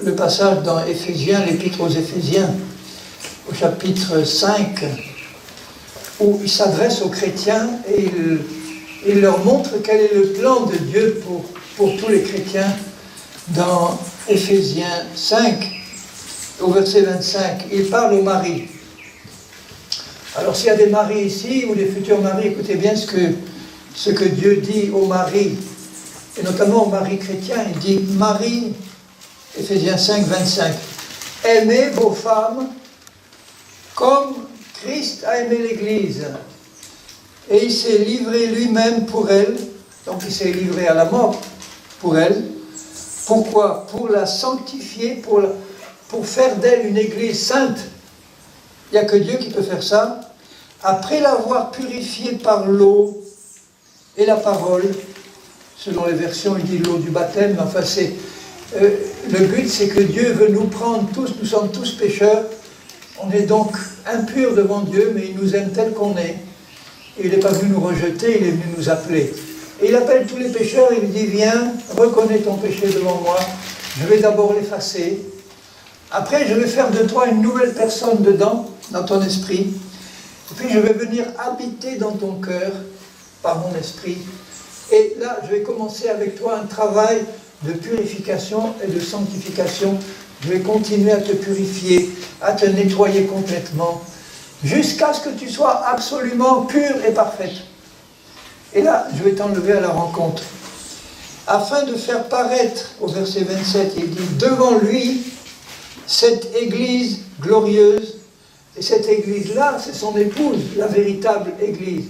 le passage dans Éphésiens, l'épître aux Éphésiens, au chapitre 5, où il s'adresse aux chrétiens et il leur montre quel est le plan de Dieu pour tous les chrétiens. Dans Éphésiens 5, au verset 25, il parle aux maris. Alors s'il y a des maris ici, ou des futurs maris, écoutez bien ce que Dieu dit aux maris, et notamment aux maris chrétiens. Il dit, Marie, Éphésiens 5, 25, aimez vos femmes comme Christ a aimé l'Église, et il s'est livré lui-même pour elle, donc il s'est livré à la mort pour elle. Pourquoi? Pour la sanctifier, pour faire d'elle une Église sainte. Il n'y a que Dieu qui peut faire ça. Après l'avoir purifiée par l'eau et la parole, selon les versions, il dit l'eau du baptême, enfin le but c'est que Dieu veut nous prendre tous, nous sommes tous pécheurs, on est donc impurs devant Dieu, mais il nous aime tel qu'on est. Et il n'est pas venu nous rejeter, il est venu nous appeler. Et il appelle tous les pécheurs, il dit, viens, reconnais ton péché devant moi, je vais d'abord l'effacer. Après, je vais faire de toi une nouvelle personne dedans, dans ton esprit. Et puis, je vais venir habiter dans ton cœur, par mon esprit. Et là, je vais commencer avec toi un travail de purification et de sanctification. Je vais continuer à te purifier, à te nettoyer complètement, jusqu'à ce que tu sois absolument pure et parfaite. Et là, je vais t'enlever à la rencontre. Afin de faire paraître, au verset 27, il dit, devant lui, cette Église glorieuse, et cette Église-là, c'est son épouse, la véritable Église.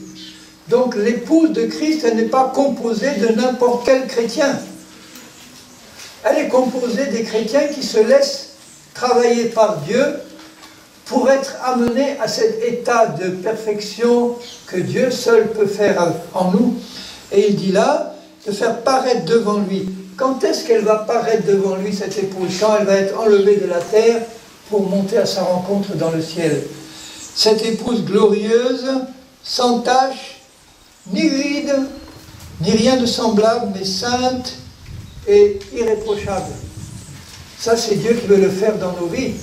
Donc l'épouse de Christ, elle n'est pas composée de n'importe quel chrétien. Elle est composée des chrétiens qui se laissent travailler par Dieu pour être amenés à cet état de perfection que Dieu seul peut faire en nous. Et il dit là, de faire paraître devant lui. Quand est-ce qu'elle va paraître devant lui, cette épouse? Quand elle va être enlevée de la terre pour monter à sa rencontre dans le ciel. Cette épouse glorieuse, sans tache, ni ride, ni rien de semblable, mais sainte et irréprochable. Ça, c'est Dieu qui veut le faire dans nos vies.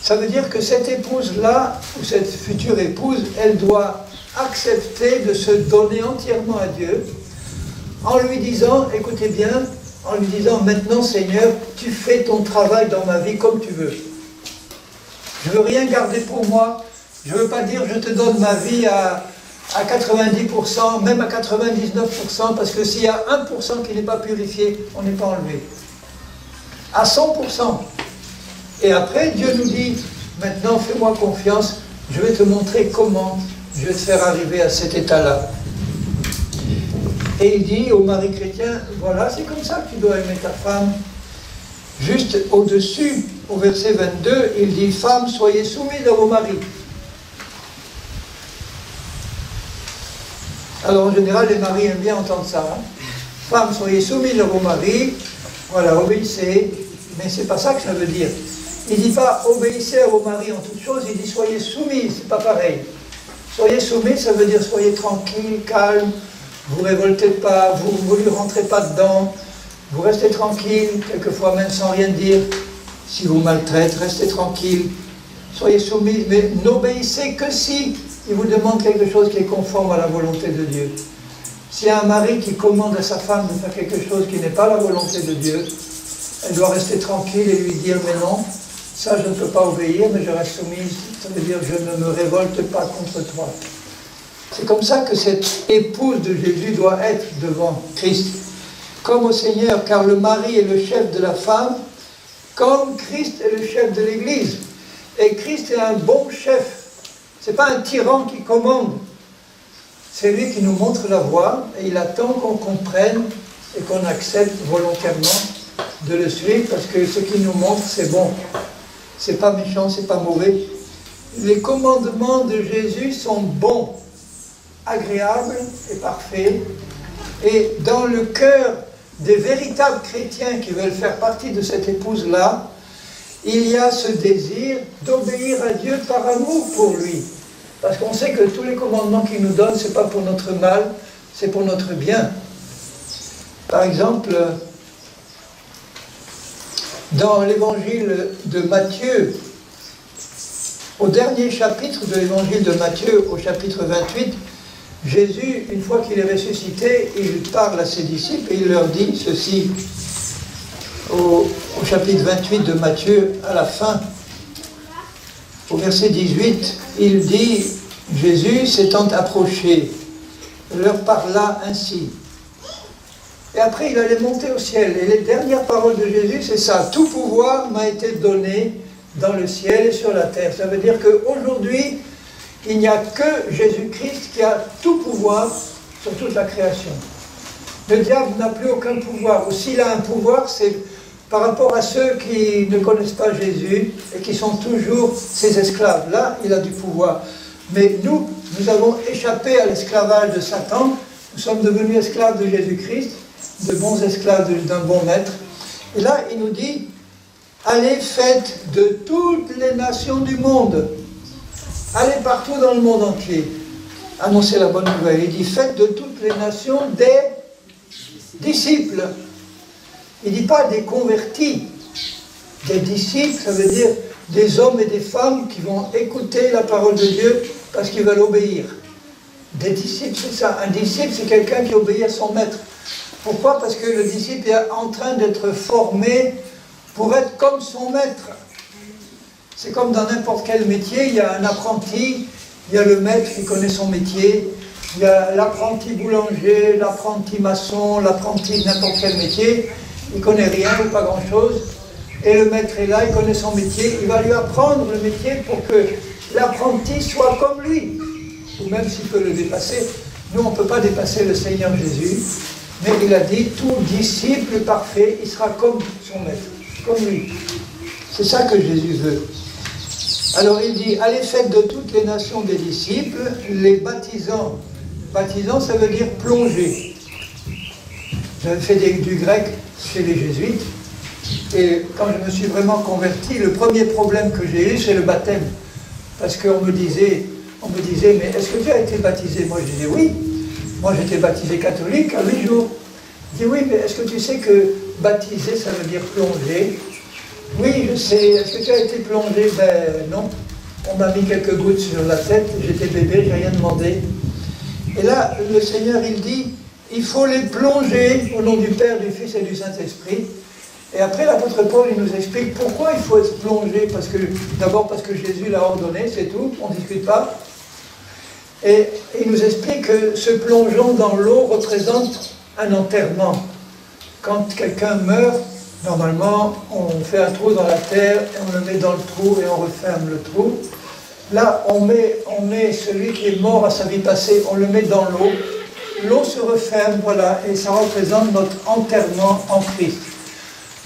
Ça veut dire que cette épouse-là, ou cette future épouse, elle doit accepter de se donner entièrement à Dieu, en lui disant, écoutez bien, en lui disant, maintenant Seigneur, tu fais ton travail dans ma vie comme tu veux. Je ne veux rien garder pour moi, Je ne veux pas dire je te donne ma vie à 90%, même à 99%, parce que s'il y a 1% qui n'est pas purifié, on n'est pas enlevé. À 100%. Et après, Dieu nous dit, maintenant fais-moi confiance, je vais te montrer comment je vais te faire arriver à cet état-là. Et il dit au mari chrétien, voilà, c'est comme ça que tu dois aimer ta femme. Juste au-dessus, au verset 22, il dit, femmes, soyez soumises à vos maris. Alors en général, les maris aiment bien entendre ça. Hein. Femmes, soyez soumises à vos maris, voilà, obéissez, mais c'est pas ça que ça veut dire. Il ne dit pas obéissez à vos maris en toutes choses, il dit soyez soumis, c'est pas pareil. Soyez soumis, ça veut dire soyez tranquille, calme, vous ne révoltez pas, vous ne lui rentrez pas dedans, vous restez tranquille, quelquefois même sans rien dire. Si vous maltraitez, restez tranquille, soyez soumis, mais n'obéissez que si il vous demande quelque chose qui est conforme à la volonté de Dieu. S'il y a un mari qui commande à sa femme de faire quelque chose qui n'est pas la volonté de Dieu, elle doit rester tranquille et lui dire mais non, ça je ne peux pas obéir, mais je reste soumise, ça veut dire je ne me révolte pas contre toi. C'est comme ça que cette épouse de Jésus doit être devant Christ, comme au Seigneur, car le mari est le chef de la femme, comme Christ est le chef de l'Église. Et Christ est un bon chef. Ce n'est pas un tyran qui commande. C'est lui qui nous montre la voie et il attend qu'on comprenne et qu'on accepte volontairement de le suivre parce que ce qu'il nous montre, c'est bon. C'est pas méchant, c'est pas mauvais. Les commandements de Jésus sont bons, agréables et parfaits. Et dans le cœur des véritables chrétiens qui veulent faire partie de cette épouse-là, il y a ce désir d'obéir à Dieu par amour pour lui. Parce qu'on sait que tous les commandements qu'il nous donne, ce n'est pas pour notre mal, c'est pour notre bien. Par exemple, dans l'évangile de Matthieu, au dernier chapitre de l'évangile de Matthieu, au chapitre 28, Jésus, une fois qu'il est ressuscité, il parle à ses disciples et il leur dit ceci. Au chapitre 28 de Matthieu, à la fin, au verset 18, il dit, Jésus s'étant approché, leur parla ainsi. Et après, il allait monter au ciel. Et les dernières paroles de Jésus, c'est ça. Tout pouvoir m'a été donné dans le ciel et sur la terre. Ça veut dire qu'aujourd'hui, il n'y a que Jésus-Christ qui a tout pouvoir sur toute la création. Le diable n'a plus aucun pouvoir. Ou s'il a un pouvoir, c'est par rapport à ceux qui ne connaissent pas Jésus et qui sont toujours ses esclaves. Là, il a du pouvoir. Mais nous avons échappé à l'esclavage de Satan. Nous sommes devenus esclaves de Jésus-Christ, de bons esclaves d'un bon maître. Et là, il nous dit, allez, faites de toutes les nations du monde. Allez partout dans le monde entier. Annoncez la bonne nouvelle. Il dit, faites de toutes les nations des disciples. Il ne dit pas des convertis. Des disciples, ça veut dire des hommes et des femmes qui vont écouter la parole de Dieu parce qu'ils veulent obéir. Des disciples, c'est ça. Un disciple, c'est quelqu'un qui obéit à son maître. Pourquoi? Parce que le disciple est en train d'être formé pour être comme son maître. C'est comme dans n'importe quel métier, il y a un apprenti, il y a le maître qui connaît son métier, il y a l'apprenti boulanger, l'apprenti maçon, l'apprenti de n'importe quel métier, il ne connaît rien ou pas grand-chose, et le maître est là, il connaît son métier, il va lui apprendre le métier pour que l'apprenti soit comme lui, ou même s'il peut le dépasser. Nous, on ne peut pas dépasser le Seigneur Jésus, mais il a dit, tout disciple parfait, il sera comme son maître, comme lui. C'est ça que Jésus veut. Alors il dit, allez faites de toutes les nations des disciples, les baptisant. Baptisant, ça veut dire plonger. J'avais fait du grec chez les jésuites, et quand je me suis vraiment converti, le premier problème que j'ai eu, c'est le baptême. Parce qu'on me disait, mais est-ce que tu as été baptisé? Moi je disais oui. Moi j'étais baptisé catholique à 8 jours. Je dis oui, mais est-ce que tu sais que baptiser, ça veut dire plonger? Oui, je sais. Est-ce que tu as été plongé? Ben non. On m'a mis quelques gouttes sur la tête, j'étais bébé, j'ai rien demandé. Et là, le Seigneur, il dit, il faut les plonger au nom du Père, du Fils et du Saint-Esprit. Et après, l'apôtre Paul, il nous explique pourquoi il faut être plongé. D'abord parce que Jésus l'a ordonné, c'est tout, on ne discute pas. Et il nous explique que ce plongeon dans l'eau représente un enterrement. Quand quelqu'un meurt, normalement, on fait un trou dans la terre, et on le met dans le trou et on referme le trou. Là, on met celui qui est mort à sa vie passée, on le met dans l'eau. L'eau se referme, voilà, et ça représente notre enterrement en Christ.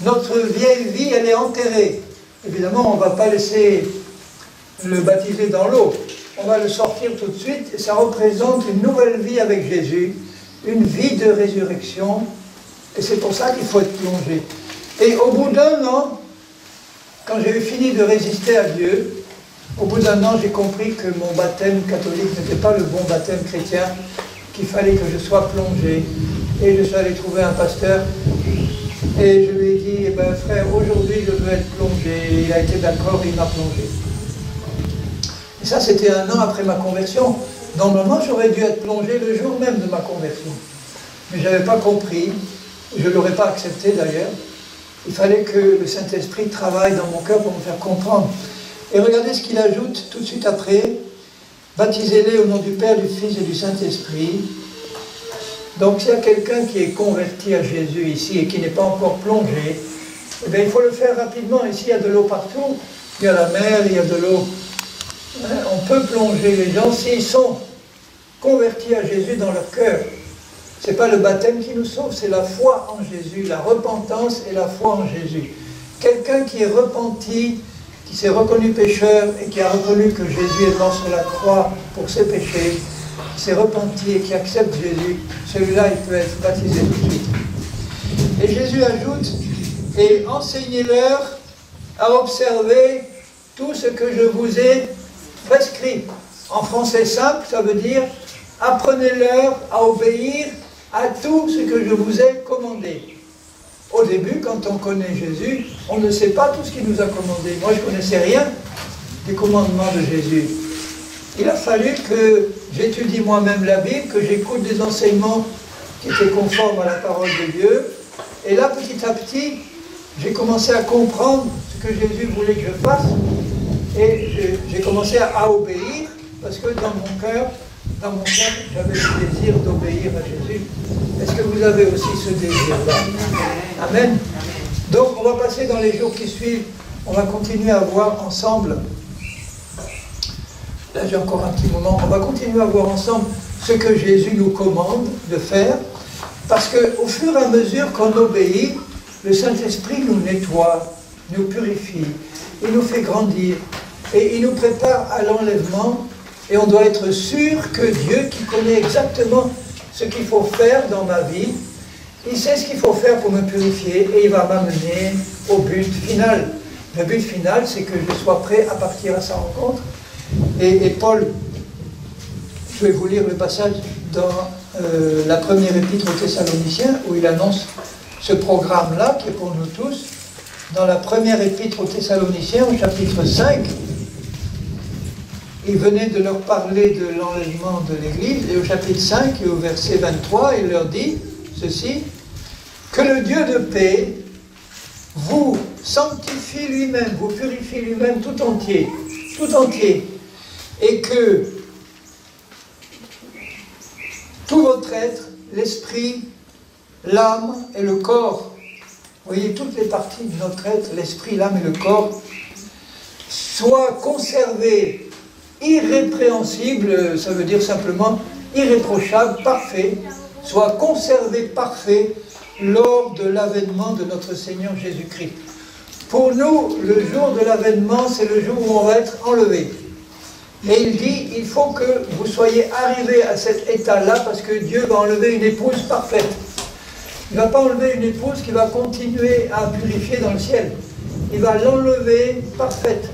Notre vieille vie, elle est enterrée. Évidemment, on ne va pas laisser le baptiser dans l'eau. On va le sortir tout de suite, et ça représente une nouvelle vie avec Jésus, une vie de résurrection, et c'est pour ça qu'il faut être plongé. Et au bout d'un an, quand j'ai eu fini de résister à Dieu, au bout d'un an, j'ai compris que mon baptême catholique n'était pas le bon baptême chrétien, qu'il fallait que je sois plongé. Et je suis allé trouver un pasteur, et je lui ai dit, eh ben, frère, aujourd'hui je veux être plongé. Il a été d'accord, il m'a plongé. Et ça, c'était un an après ma conversion. Normalement, j'aurais dû être plongé le jour même de ma conversion. Mais je n'avais pas compris, je ne l'aurais pas accepté d'ailleurs. Il fallait que le Saint-Esprit travaille dans mon cœur pour me faire comprendre. Et regardez ce qu'il ajoute tout de suite après. Baptisez-les au nom du Père, du Fils et du Saint-Esprit. Donc s'il y a quelqu'un qui est converti à Jésus ici et qui n'est pas encore plongé, eh bien, il faut le faire rapidement. Ici, il y a de l'eau partout. Il y a la mer, il y a de l'eau. On peut plonger les gens s'ils sont convertis à Jésus dans leur cœur. Ce n'est pas le baptême qui nous sauve, c'est la foi en Jésus, la repentance et la foi en Jésus. Quelqu'un qui est repenti, qui s'est reconnu pécheur et qui a reconnu que Jésus est mort sur la croix pour ses péchés, qui s'est repenti et qui accepte Jésus, celui-là, il peut être baptisé tout de suite. Et Jésus ajoute, et enseignez-leur à observer tout ce que je vous ai prescrit. En français simple, ça veut dire, apprenez-leur à obéir à tout ce que je vous ai commandé. Au début, quand on connaît Jésus, on ne sait pas tout ce qu'il nous a commandé. Moi, je ne connaissais rien des commandements de Jésus. Il a fallu que j'étudie moi-même la Bible, que j'écoute des enseignements qui étaient conformes à la parole de Dieu. Et là, petit à petit, j'ai commencé à comprendre ce que Jésus voulait que je fasse. Et j'ai commencé à obéir, parce que dans mon cœur, j'avais le désir d'obéir à Jésus. Est-ce que vous avez aussi ce désir-là? Amen. Donc, on va passer dans les jours qui suivent, on va continuer à voir ensemble, là j'ai encore un petit moment, on va continuer à voir ensemble ce que Jésus nous commande de faire, parce qu'au fur et à mesure qu'on obéit, le Saint-Esprit nous nettoie, nous purifie, il nous fait grandir, et il nous prépare à l'enlèvement. Et on doit être sûr que Dieu, qui connaît exactement ce qu'il faut faire dans ma vie, il sait ce qu'il faut faire pour me purifier et il va m'amener au but final. Le but final, c'est que je sois prêt à partir à sa rencontre. Et Paul, je vais vous lire le passage dans la première épître aux Thessaloniciens, où il annonce ce programme-là, qui est pour nous tous. Dans la première épître aux Thessaloniciens, au chapitre 5, il venait de leur parler de l'enlèvement de l'Église, et au chapitre 5 et au verset 23, il leur dit ceci, « Que le Dieu de paix vous sanctifie lui-même, vous purifie lui-même tout entier, et que tout votre être, l'esprit, l'âme et le corps, vous voyez, toutes les parties de notre être, l'esprit, l'âme et le corps, soient conservés irrépréhensible, ça veut dire simplement irréprochable, parfait, soit conservé parfait lors de l'avènement de notre Seigneur Jésus-Christ. Pour nous, le jour de l'avènement, c'est le jour où on va être enlevé. Et il dit, il faut que vous soyez arrivés à cet état-là, parce que Dieu va enlever une épouse parfaite. Il ne va pas enlever une épouse qui va continuer à purifier dans le ciel. Il va l'enlever parfaite.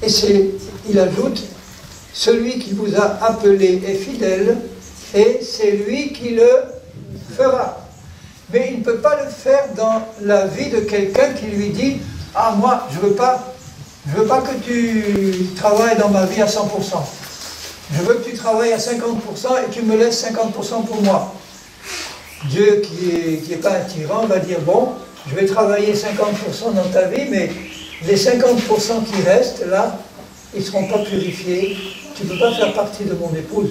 Et il ajoute, celui qui vous a appelé est fidèle, et c'est lui qui le fera. Mais il ne peut pas le faire dans la vie de quelqu'un qui lui dit « Ah, moi, je veux pas que tu travailles dans ma vie à 100%. Je veux que tu travailles à 50% et tu me laisses 50% pour moi. » Dieu, qui est pas un tyran, va dire « Bon, je vais travailler 50% dans ta vie, mais les 50% qui restent là, ils ne seront pas purifiés. Tu ne peux pas faire partie de mon épouse.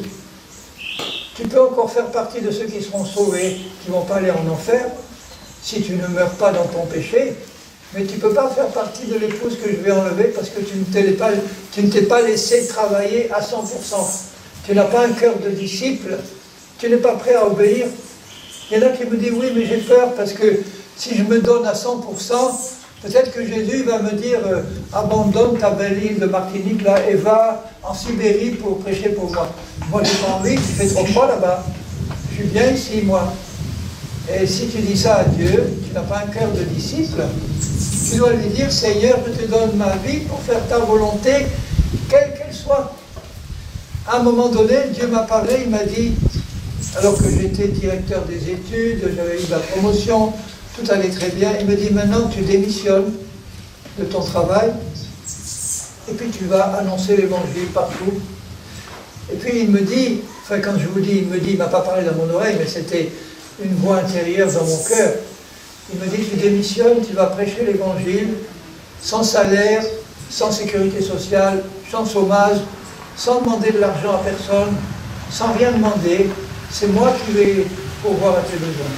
Tu peux encore faire partie de ceux qui seront sauvés, qui ne vont pas aller en enfer, si tu ne meurs pas dans ton péché, mais tu ne peux pas faire partie de l'épouse que je vais enlever parce que tu ne t'es pas laissé travailler à 100%. Tu n'as pas un cœur de disciple, tu n'es pas prêt à obéir. Il y en a qui me disent, oui, mais j'ai peur parce que si je me donne à 100%, peut-être que Jésus va me dire, abandonne ta belle île de Martinique là et va en Sibérie pour prêcher pour moi. Moi, j'ai pas envie, il fait trop froid là-bas. Je suis bien ici, moi. Et si tu dis ça à Dieu, tu n'as pas un cœur de disciple, tu dois lui dire, Seigneur, je te donne ma vie pour faire ta volonté, quelle qu'elle soit. À un moment donné, Dieu m'a parlé, il m'a dit, alors que j'étais directeur des études, j'avais eu la promotion, tout allait très bien, il me dit, maintenant tu démissionnes de ton travail, et puis tu vas annoncer l'évangile partout. Et puis il me dit, enfin quand je vous dis, il me dit, il ne m'a pas parlé dans mon oreille, mais c'était une voix intérieure dans mon cœur. Il me dit, tu démissionnes, tu vas prêcher l'évangile, sans salaire, sans sécurité sociale, sans chômage, sans demander de l'argent à personne, sans rien demander. C'est moi qui vais pourvoir à tes besoins.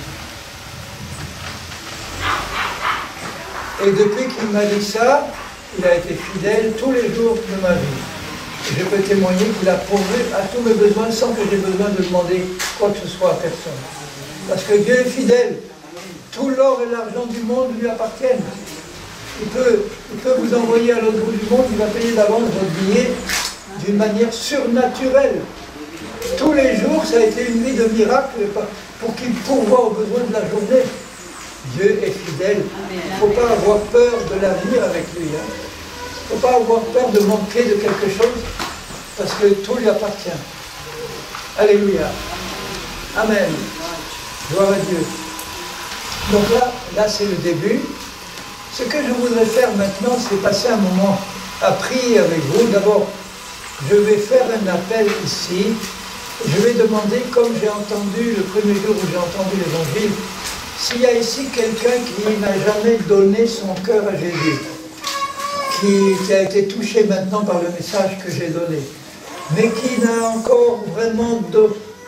Et depuis qu'il m'a dit ça, il a été fidèle tous les jours de ma vie. Et je peux témoigner qu'il a pourvu à tous mes besoins sans que j'ai besoin de demander quoi que ce soit à personne. Parce que Dieu est fidèle. Tout l'or et l'argent du monde lui appartiennent. Il peut vous envoyer à l'autre bout du monde, il va payer d'avance votre billet d'une manière surnaturelle. Tous les jours, ça a été une vie de miracle pour qu'il pourvoie aux besoins de la journée. Dieu est fidèle. Il ne faut pas avoir peur de l'avenir avec lui. Il ne faut pas avoir peur de manquer de quelque chose, parce que tout lui appartient. Alléluia. Amen. Gloire à Dieu. Donc là c'est le début. Ce que je voudrais faire maintenant, c'est passer un moment à prier avec vous. D'abord, je vais faire un appel ici. Je vais demander, comme j'ai entendu le premier jour où j'ai entendu l'évangile, s'il y a ici quelqu'un qui n'a jamais donné son cœur à Jésus, qui a été touché maintenant par le message que j'ai donné, mais qui n'a encore vraiment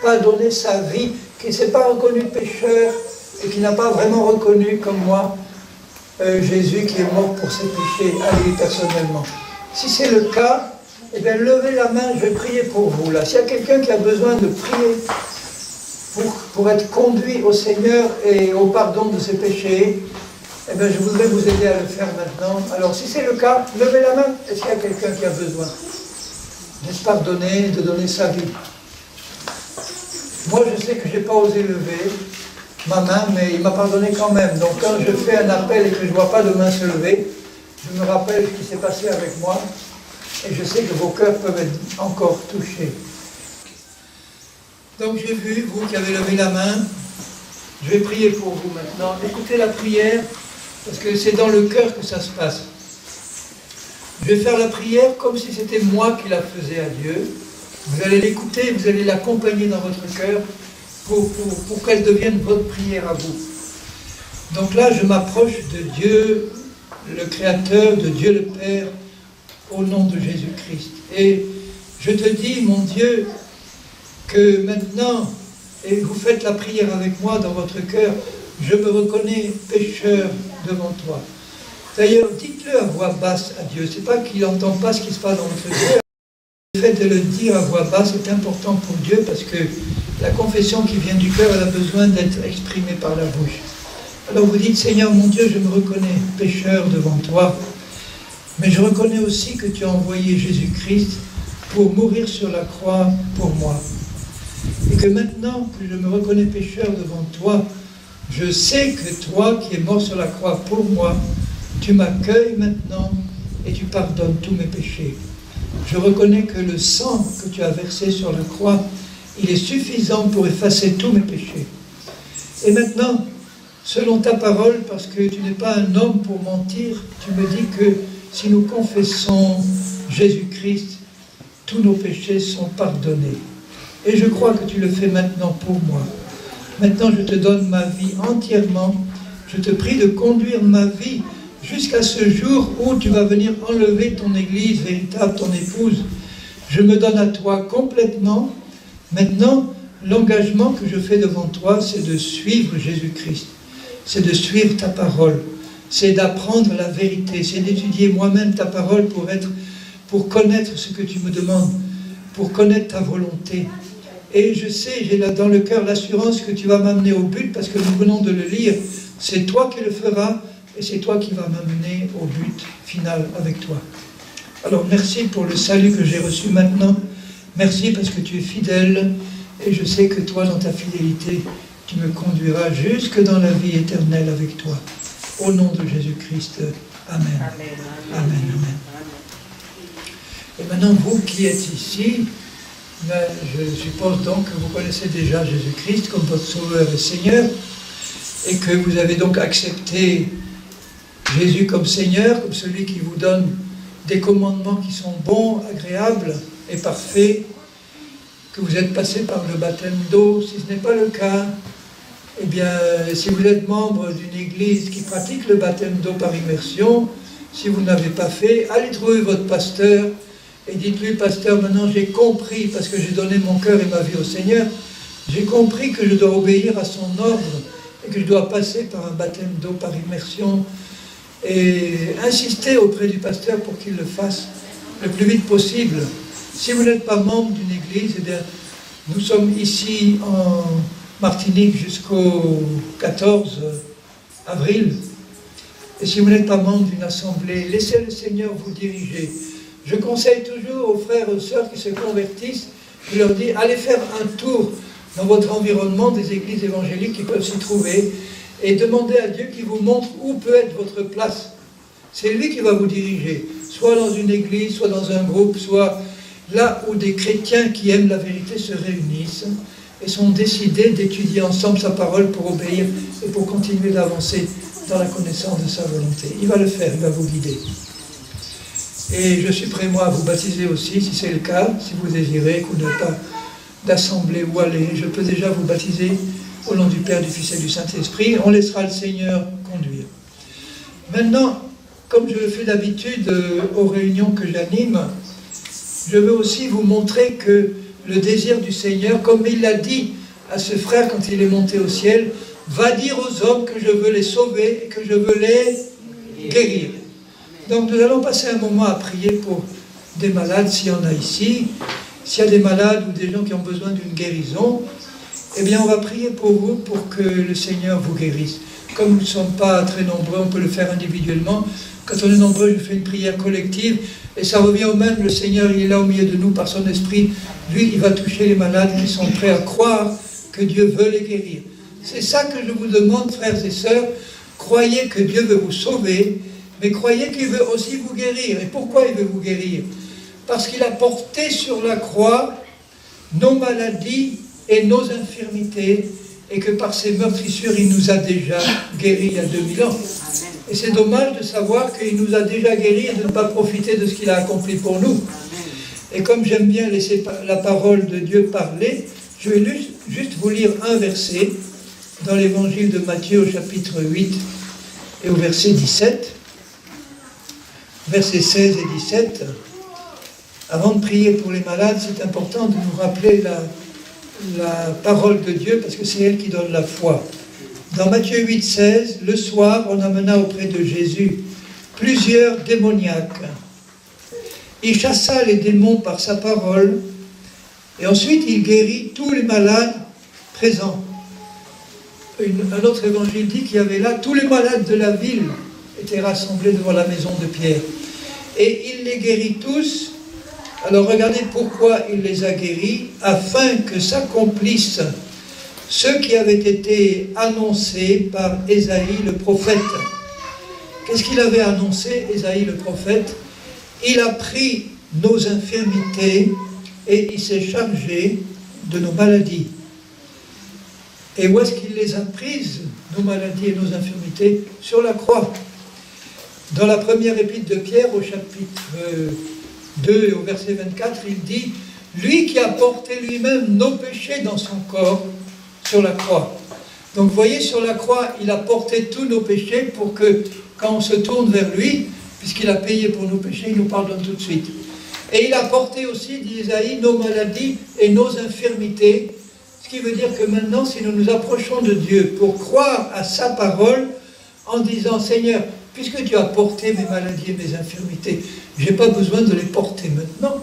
pas donné sa vie, qui ne s'est pas reconnu pécheur et qui n'a pas vraiment reconnu, comme moi, Jésus qui est mort pour ses péchés, à lui personnellement. Si c'est le cas, eh bien levez la main, je vais prier pour vous là. S'il y a quelqu'un qui a besoin de prier pour être conduit au Seigneur et au pardon de ses péchés, eh bien je voudrais vous aider à le faire maintenant. Alors si c'est le cas, levez la main. Est-ce qu'il y a quelqu'un qui a besoin de se pardonner, de donner sa vie? Moi je sais que je n'ai pas osé lever ma main, mais il m'a pardonné quand même. Donc quand je fais un appel et que je ne vois pas de main se lever, je me rappelle ce qui s'est passé avec moi, et je sais que vos cœurs peuvent être encore touchés. Donc j'ai vu, vous qui avez levé la main, je vais prier pour vous maintenant. Écoutez la prière, parce que c'est dans le cœur que ça se passe. Je vais faire la prière comme si c'était moi qui la faisais à Dieu. Vous allez l'écouter, vous allez l'accompagner dans votre cœur pour qu'elle devienne votre prière à vous. Donc là, je m'approche de Dieu, le Créateur, de Dieu le Père, au nom de Jésus-Christ. Et je te dis, mon Dieu, que maintenant, et vous faites la prière avec moi dans votre cœur, je me reconnais pécheur devant toi. D'ailleurs, dites-le à voix basse à Dieu. C'est pas qu'il n'entend pas ce qui se passe dans votre cœur. Le fait de le dire à voix basse est important pour Dieu parce que la confession qui vient du cœur, elle a besoin d'être exprimée par la bouche. Alors vous dites, Seigneur mon Dieu, je me reconnais pécheur devant toi, mais je reconnais aussi que tu as envoyé Jésus-Christ pour mourir sur la croix pour moi. Et que maintenant que je me reconnais pécheur devant toi, je sais que toi qui es mort sur la croix pour moi, tu m'accueilles maintenant et tu pardonnes tous mes péchés. Je reconnais que le sang que tu as versé sur la croix, il est suffisant pour effacer tous mes péchés. Et maintenant, selon ta parole, parce que tu n'es pas un homme pour mentir, tu me dis que si nous confessons Jésus-Christ, tous nos péchés sont pardonnés. Et je crois que tu le fais maintenant pour moi. Maintenant, je te donne ma vie entièrement. Je te prie de conduire ma vie jusqu'à ce jour où tu vas venir enlever ton Église véritable, ton épouse. Je me donne à toi complètement. Maintenant, l'engagement que je fais devant toi, c'est de suivre Jésus-Christ. C'est de suivre ta parole. C'est d'apprendre la vérité. C'est d'étudier moi-même ta parole pour connaître ce que tu me demandes, pour connaître ta volonté. Et je sais, j'ai là dans le cœur l'assurance que tu vas m'amener au but, parce que nous venons de le lire. C'est toi qui le feras, et c'est toi qui vas m'amener au but final avec toi. Alors merci pour le salut que j'ai reçu maintenant. Merci parce que tu es fidèle, et je sais que toi, dans ta fidélité, tu me conduiras jusque dans la vie éternelle avec toi. Au nom de Jésus-Christ. Amen. Amen, amen, amen. Et maintenant, vous qui êtes ici, je suppose donc que vous connaissez déjà Jésus-Christ comme votre Sauveur et Seigneur, et que vous avez donc accepté Jésus comme Seigneur, comme celui qui vous donne des commandements qui sont bons, agréables et parfaits, que vous êtes passé par le baptême d'eau. Si ce n'est pas le cas, eh bien, si vous êtes membre d'une église qui pratique le baptême d'eau par immersion, si vous n'avez pas fait, allez trouver votre pasteur et dites-lui, pasteur, maintenant j'ai compris, parce que j'ai donné mon cœur et ma vie au Seigneur, j'ai compris que je dois obéir à son ordre et que je dois passer par un baptême d'eau par immersion, et insister auprès du pasteur pour qu'il le fasse le plus vite possible. Si vous n'êtes pas membre d'une église, eh bien, nous sommes ici en Martinique jusqu'au 14 avril. Et si vous n'êtes pas membre d'une assemblée, laissez le Seigneur vous diriger. Je conseille toujours aux frères et aux sœurs qui se convertissent, je leur dis, allez faire un tour dans votre environnement des églises évangéliques qui peuvent s'y trouver, et demandez à Dieu qu'il vous montre où peut être votre place. C'est lui qui va vous diriger, soit dans une église, soit dans un groupe, soit là où des chrétiens qui aiment la vérité se réunissent et sont décidés d'étudier ensemble sa parole pour obéir et pour continuer d'avancer dans la connaissance de sa volonté. Il va le faire, il va vous guider. Et je suis prêt, moi, à vous baptiser aussi, si c'est le cas, si vous désirez, que vous n'avez pas d'assemblée où aller. Je peux déjà vous baptiser au nom du Père, du Fils et du Saint-Esprit. On laissera le Seigneur conduire. Maintenant, comme je le fais d'habitude aux réunions que j'anime, je veux aussi vous montrer que le désir du Seigneur, comme il l'a dit à ce frère quand il est monté au ciel, va dire aux hommes que je veux les sauver et que je veux les guérir. Donc nous allons passer un moment à prier pour des malades, s'il y en a ici. S'il y a des malades ou des gens qui ont besoin d'une guérison, eh bien on va prier pour vous, pour que le Seigneur vous guérisse. Comme nous ne sommes pas très nombreux, on peut le faire individuellement. Quand on est nombreux, je fais une prière collective, et ça revient au même, le Seigneur il est là au milieu de nous par son esprit. Lui, il va toucher les malades qui sont prêts à croire que Dieu veut les guérir. C'est ça que je vous demande, frères et sœurs. Croyez que Dieu veut vous sauver, mais croyez qu'il veut aussi vous guérir. Et pourquoi il veut vous guérir? Parce qu'il a porté sur la croix nos maladies et nos infirmités, et que par ses meurtrissures, il nous a déjà guéris il y a 2000 ans. Et c'est dommage de savoir qu'il nous a déjà guéris et de ne pas profiter de ce qu'il a accompli pour nous. Et comme j'aime bien laisser la parole de Dieu parler, je vais juste vous lire un verset dans l'évangile de Matthieu au chapitre 8 et au verset 17, versets 16 et 17. Avant de prier pour les malades, c'est important de nous rappeler la parole de Dieu, parce que c'est elle qui donne la foi. Dans Matthieu 8, 16, le soir, on amena auprès de Jésus plusieurs démoniaques. Il chassa les démons par sa parole, et ensuite il guérit tous les malades présents. Un autre évangile dit qu'il y avait là, tous les malades de la ville étaient rassemblés devant la maison de Pierre. Et il les guérit tous. Alors regardez pourquoi il les a guéris, afin que s'accomplisse ce qui avait été annoncé par Ésaïe le prophète. Qu'est-ce qu'il avait annoncé, Ésaïe le prophète? Il a pris nos infirmités et il s'est chargé de nos maladies. Et où est-ce qu'il les a prises, nos maladies et nos infirmités? Sur la croix. Dans la première épître de Pierre, au chapitre 2 et au verset 24, il dit « Lui qui a porté lui-même nos péchés dans son corps sur la croix, Donc vous voyez, sur la croix, il a porté tous nos péchés pour que, quand on se tourne vers lui, puisqu'il a payé pour nos péchés, il nous pardonne tout de suite. Et il a porté aussi, dit Isaïe, nos maladies et nos infirmités. Ce qui veut dire que maintenant, si nous nous approchons de Dieu pour croire à sa parole, en disant, Seigneur, puisque tu as porté mes maladies et mes infirmités, je n'ai pas besoin de les porter maintenant.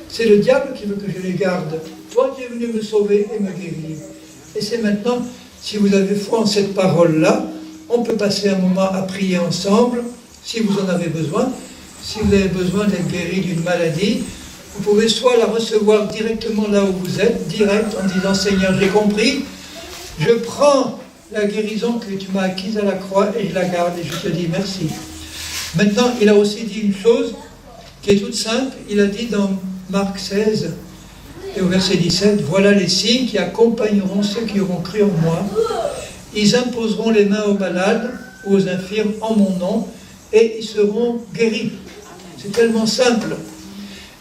C'est le diable qui veut que je les garde. Toi, tu es venu me sauver et me guérir. Et c'est maintenant, si vous avez foi en cette parole-là, on peut passer un moment à prier ensemble, si vous en avez besoin. Si vous avez besoin d'être guéri d'une maladie, vous pouvez soit la recevoir directement là où vous êtes, direct, en disant, Seigneur, j'ai compris, je prends la guérison que tu m'as acquise à la croix et je la garde et je te dis merci. Maintenant, il a aussi dit une chose qui est toute simple. Il a dit dans Marc 16 et au verset 17, voilà les signes qui accompagneront ceux qui auront cru en moi. Ils imposeront les mains aux malades, aux infirmes en mon nom et ils seront guéris. C'est tellement simple.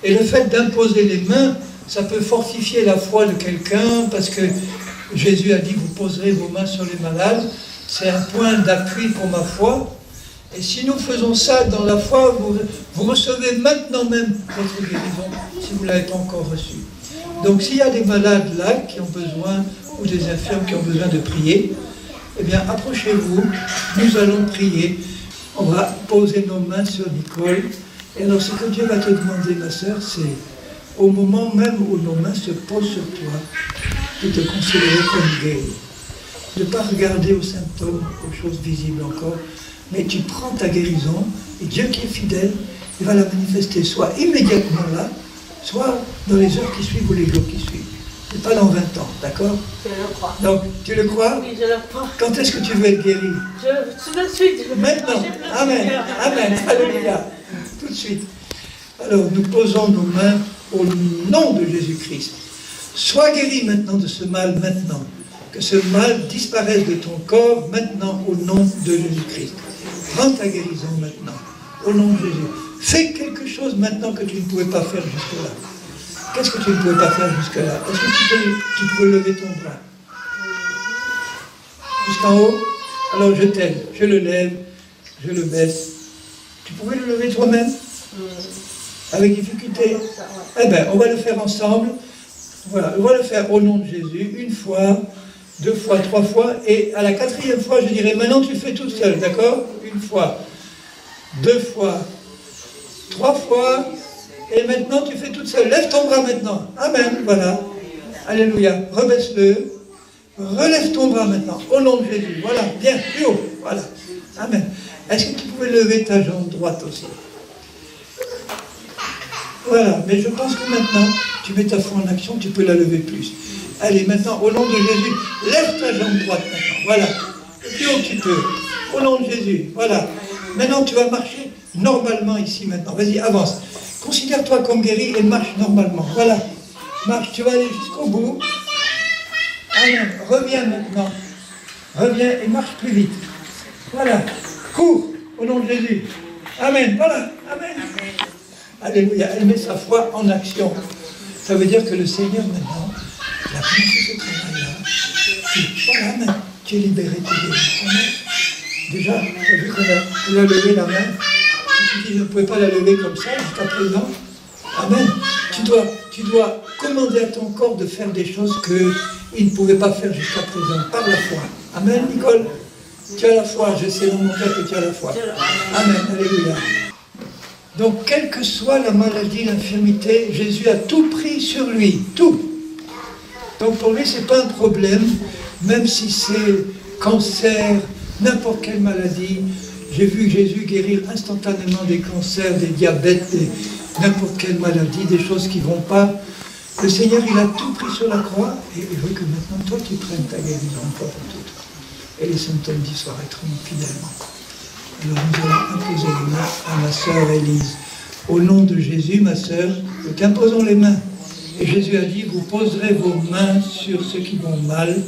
Et le fait d'imposer les mains, ça peut fortifier la foi de quelqu'un parce que Jésus a dit, vous poserez vos mains sur les malades. C'est un point d'appui pour ma foi. Et si nous faisons ça dans la foi, vous recevez maintenant même votre guérison, si vous ne l'avez pas encore reçue. Donc s'il y a des malades là qui ont besoin, ou des infirmes qui ont besoin de prier, eh bien approchez-vous, nous allons prier. On va poser nos mains sur Nicole. Et alors ce que Dieu va te demander, ma sœur, c'est au moment même où nos mains se posent sur toi, de te considérer comme guéri. De ne pas regarder aux symptômes, aux choses visibles encore, mais tu prends ta guérison, et Dieu qui est fidèle, il va la manifester soit immédiatement là, soit dans les heures qui suivent ou les jours qui suivent. Et pas dans 20 ans, d'accord? Je le crois. Donc, tu le crois? Oui, je le crois. Quand est-ce que tu veux être guéri? Tout de suite. Maintenant. Amen. Amen. Alléluia. Tout de suite. Alors, nous posons nos mains au nom de Jésus-Christ. Sois guéri maintenant de ce mal, maintenant. Que ce mal disparaisse de ton corps, maintenant, au nom de Jésus-Christ. Prends ta guérison maintenant, au nom de Jésus. Fais quelque chose maintenant que tu ne pouvais pas faire jusque-là. Qu'est-ce que tu ne pouvais pas faire jusque-là? Est-ce que tu pouvais lever ton bras? Jusqu'en haut? Alors je t'aide, je le lève, je le baisse. Tu pouvais le lever toi-même? Avec difficulté? Eh bien, on va le faire ensemble. Voilà, on va le faire au nom de Jésus, une fois, 2 fois, 3 fois, et à la 4e fois, je dirais, maintenant tu fais tout seul, d'accord? Une fois, 2 fois, 3 fois, et maintenant tu fais toute seule. Lève ton bras maintenant. Amen, voilà. Alléluia. Rebaisse-le. Relève ton bras maintenant, au nom de Jésus. Voilà, bien, plus haut. Voilà. Amen. Est-ce que tu pouvais lever ta jambe droite aussi? Voilà, mais je pense que maintenant, tu mets ta foi en action, tu peux la lever plus. Allez, maintenant, au nom de Jésus, lève ta jambe droite maintenant. Voilà. Le plus haut que tu peux. Au nom de Jésus. Voilà. Maintenant, tu vas marcher normalement ici maintenant. Vas-y, avance. Considère-toi comme guéri et marche normalement. Voilà. Marche, tu vas aller jusqu'au bout. Amen. Reviens maintenant. Reviens et marche plus vite. Voilà. Cours au nom de Jésus. Amen. Voilà. Amen. Alléluia. Elle met sa foi en action. Ça veut dire que le Seigneur maintenant, il a commencé ce travail-là. Voilà, amen. Tu es libéré, tu es guéri. Amen. Déjà, tu as vu qu'on a levé la main. Je ne pouvais pas la lever comme ça jusqu'à présent. Amen. Tu dois commander à ton corps de faire des choses qu'il ne pouvait pas faire jusqu'à présent, par la foi. Amen, Nicole. Tu as la foi, je sais dans mon cœur que tu as la foi. Amen, alléluia. Donc, quelle que soit la maladie, l'infirmité, Jésus a tout pris sur lui, tout. Donc pour lui, ce n'est pas un problème, même si c'est cancer, n'importe quelle maladie. J'ai vu Jésus guérir instantanément des cancers, des diabètes, n'importe quelle maladie, des choses qui ne vont pas. Le Seigneur, il a tout pris sur la croix et il veut que maintenant, toi, tu prennes ta guérison une fois pour toutes. Et les symptômes disparaîtront fidèlement. Alors nous allons imposer les mains à ma sœur Élise. Au nom de Jésus, ma sœur, nous t'imposons les mains. Et Jésus a dit, vous poserez vos mains sur ceux qui vont mal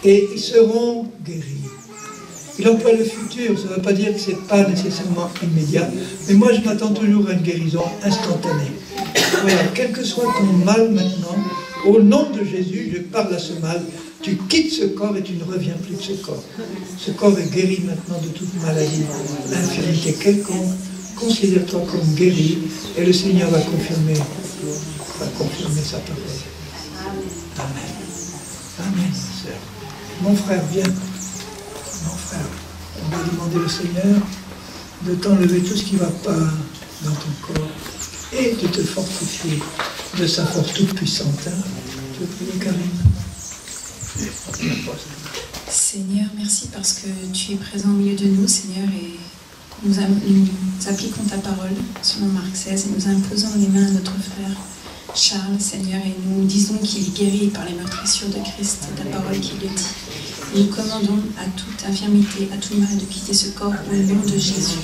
et ils seront guéris. Il emploie le futur, ça ne veut pas dire que ce n'est pas nécessairement immédiat, mais moi je m'attends toujours à une guérison instantanée. Voilà, quel que soit ton mal maintenant, au nom de Jésus, je parle à ce mal, Tu quittes ce corps et tu ne reviens plus de ce corps. Ce corps est guéri maintenant de toute maladie, l'infirmité quelconque. Considère-toi comme guéri et le Seigneur va confirmer sa parole. Amen. Amen, sœur. Mon frère, viens. Mon frère, on va demander au Seigneur de t'enlever tout ce qui ne va pas dans ton corps et de te fortifier de sa force toute puissante. Hein. Tu veux prier, Karine? Seigneur, merci parce que tu es présent au milieu de nous, Seigneur, et nous appliquons ta parole selon Marc 16 et nous imposons les mains à notre frère Charles, Seigneur, et nous disons qu'il est guéri par les meurtrissures de Christ, ta parole qui le dit. Nous commandons à toute infirmité, à tout mal de quitter ce corps au nom de Jésus.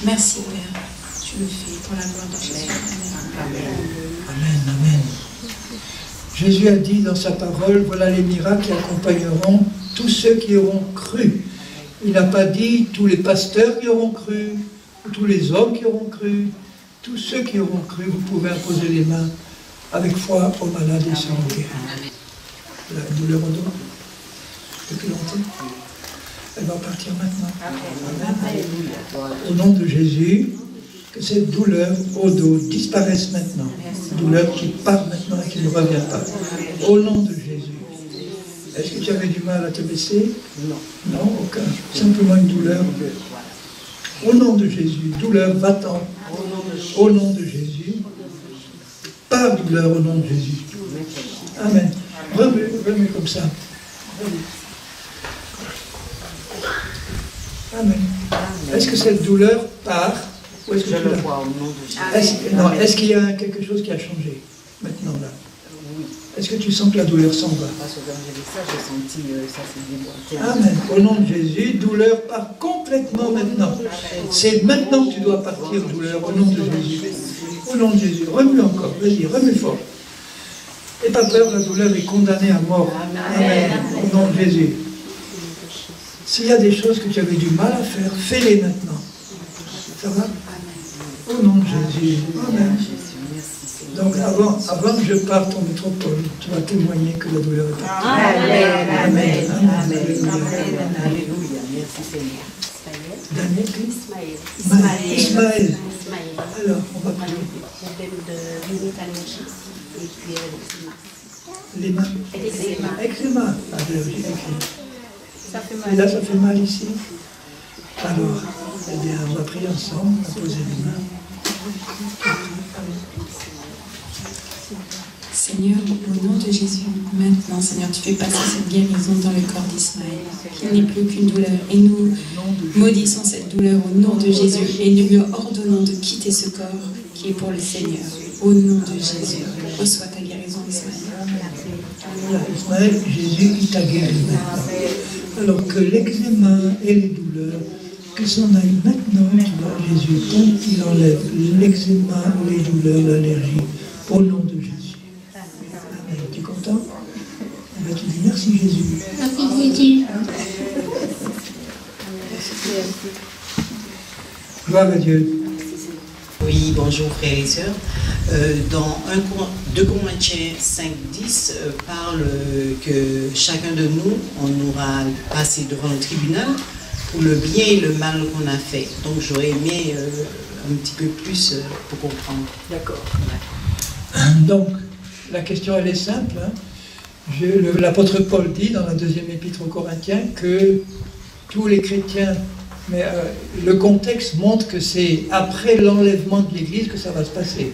Merci, Père, tu le fais pour la gloire de Jésus. Amen. Amen, amen. Jésus a dit dans sa parole, voilà les miracles qui accompagneront tous ceux qui auront cru. Il n'a pas dit tous les pasteurs qui auront cru, ou tous les hommes qui auront cru. Tous ceux qui auront cru, vous pouvez imposer les mains avec foi aux malades et seront guéris. La douleur au dos, depuis longtemps, elle va partir maintenant. Amen. Au nom de Jésus, que cette douleur au dos disparaisse maintenant. Douleur qui part maintenant et qui ne revient pas. Au nom de Jésus. Est-ce que tu avais du mal à te baisser? Non. Non, aucun. Simplement une douleur. Au nom de Jésus, douleur, va-t'en. Au nom de Jésus. Pas douleur au nom de Jésus. Amen. Remue comme ça. Amen. Est-ce que cette douleur part? Ou est-ce que je le vois au nom de Jésus. Est-ce qu'il y a quelque chose qui a changé maintenant là? Oui. Est-ce que tu sens que la douleur s'en va? Parce que quand j'ai vu ça, j'ai senti ça s'est déboîté. Amen. Au nom de Jésus, douleur part complètement maintenant. C'est maintenant que tu dois partir, douleur, au nom de Jésus. Au nom de Jésus. Remue encore, vas-y, remue fort. N'aie pas peur, la douleur est condamnée à mort. Amen. Au nom de Jésus. S'il y a des choses que tu avais du mal à faire, fais-les maintenant. Ça va? Au nom de Jésus. Amen. Donc avant que je parte en métropole, tu vas témoigner que la douleur est partie. Amen. Amen. Amen. Alléluia. Merci Seigneur. Daniel, Ismaël. Alors, on va prier. Les mains. Eczéma. Et là, ça fait mal ici. Alors, eh bien, on va prier ensemble, on va poser les mains. Seigneur, au nom de Jésus, maintenant, Seigneur, tu fais passer cette guérison dans le corps d'Ismaël, qu'il n'y ait plus qu'une douleur. Et nous maudissons cette douleur au nom de Jésus et nous lui ordonnons de quitter ce corps qui est pour le Seigneur. Au nom de Jésus, reçois ta guérison, Ismaël. Ismaël, Jésus, il t'a guéri maintenant. Alors que l'eczéma et les douleurs, que s'en aille maintenant, tu vois, Jésus, tant qu'il enlève l'eczéma, les douleurs, l'allergie, au nom de Jésus. Amen. Tu es content? Eh bien, tu dis merci Jésus. Merci Jésus. Gloire à Dieu. Oui, bonjour frères et sœurs. Dans 2 Corinthiens 5:10 parle que chacun de nous, on aura passé devant le tribunal pour le bien et le mal qu'on a fait. Donc j'aurais aimé un petit peu plus pour comprendre. D'accord. Donc, la question elle est simple. Hein. L'apôtre Paul dit dans la 2e épître aux Corinthiens que tous les chrétiens, mais le contexte montre que c'est après l'enlèvement de l'Église que ça va se passer.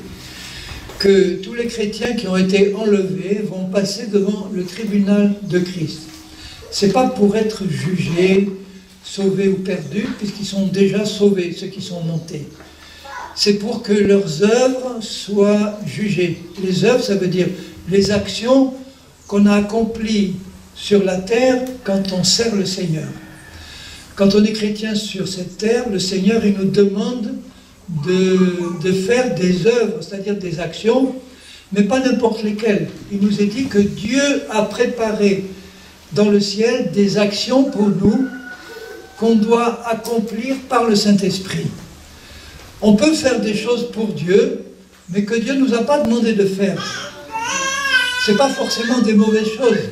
Que tous les chrétiens qui ont été enlevés vont passer devant le tribunal de Christ. Ce n'est pas pour être jugés, sauvés ou perdus, puisqu'ils sont déjà sauvés, ceux qui sont montés. C'est pour que leurs œuvres soient jugées. Les œuvres, ça veut dire les actions qu'on a accomplies sur la terre quand on sert le Seigneur. Quand on est chrétien sur cette terre, le Seigneur il nous demande de faire des œuvres, c'est-à-dire des actions, mais pas n'importe lesquelles. Il nous est dit que Dieu a préparé dans le ciel des actions pour nous qu'on doit accomplir par le Saint-Esprit. On peut faire des choses pour Dieu, mais que Dieu ne nous a pas demandé de faire. Ce n'est pas forcément des mauvaises choses.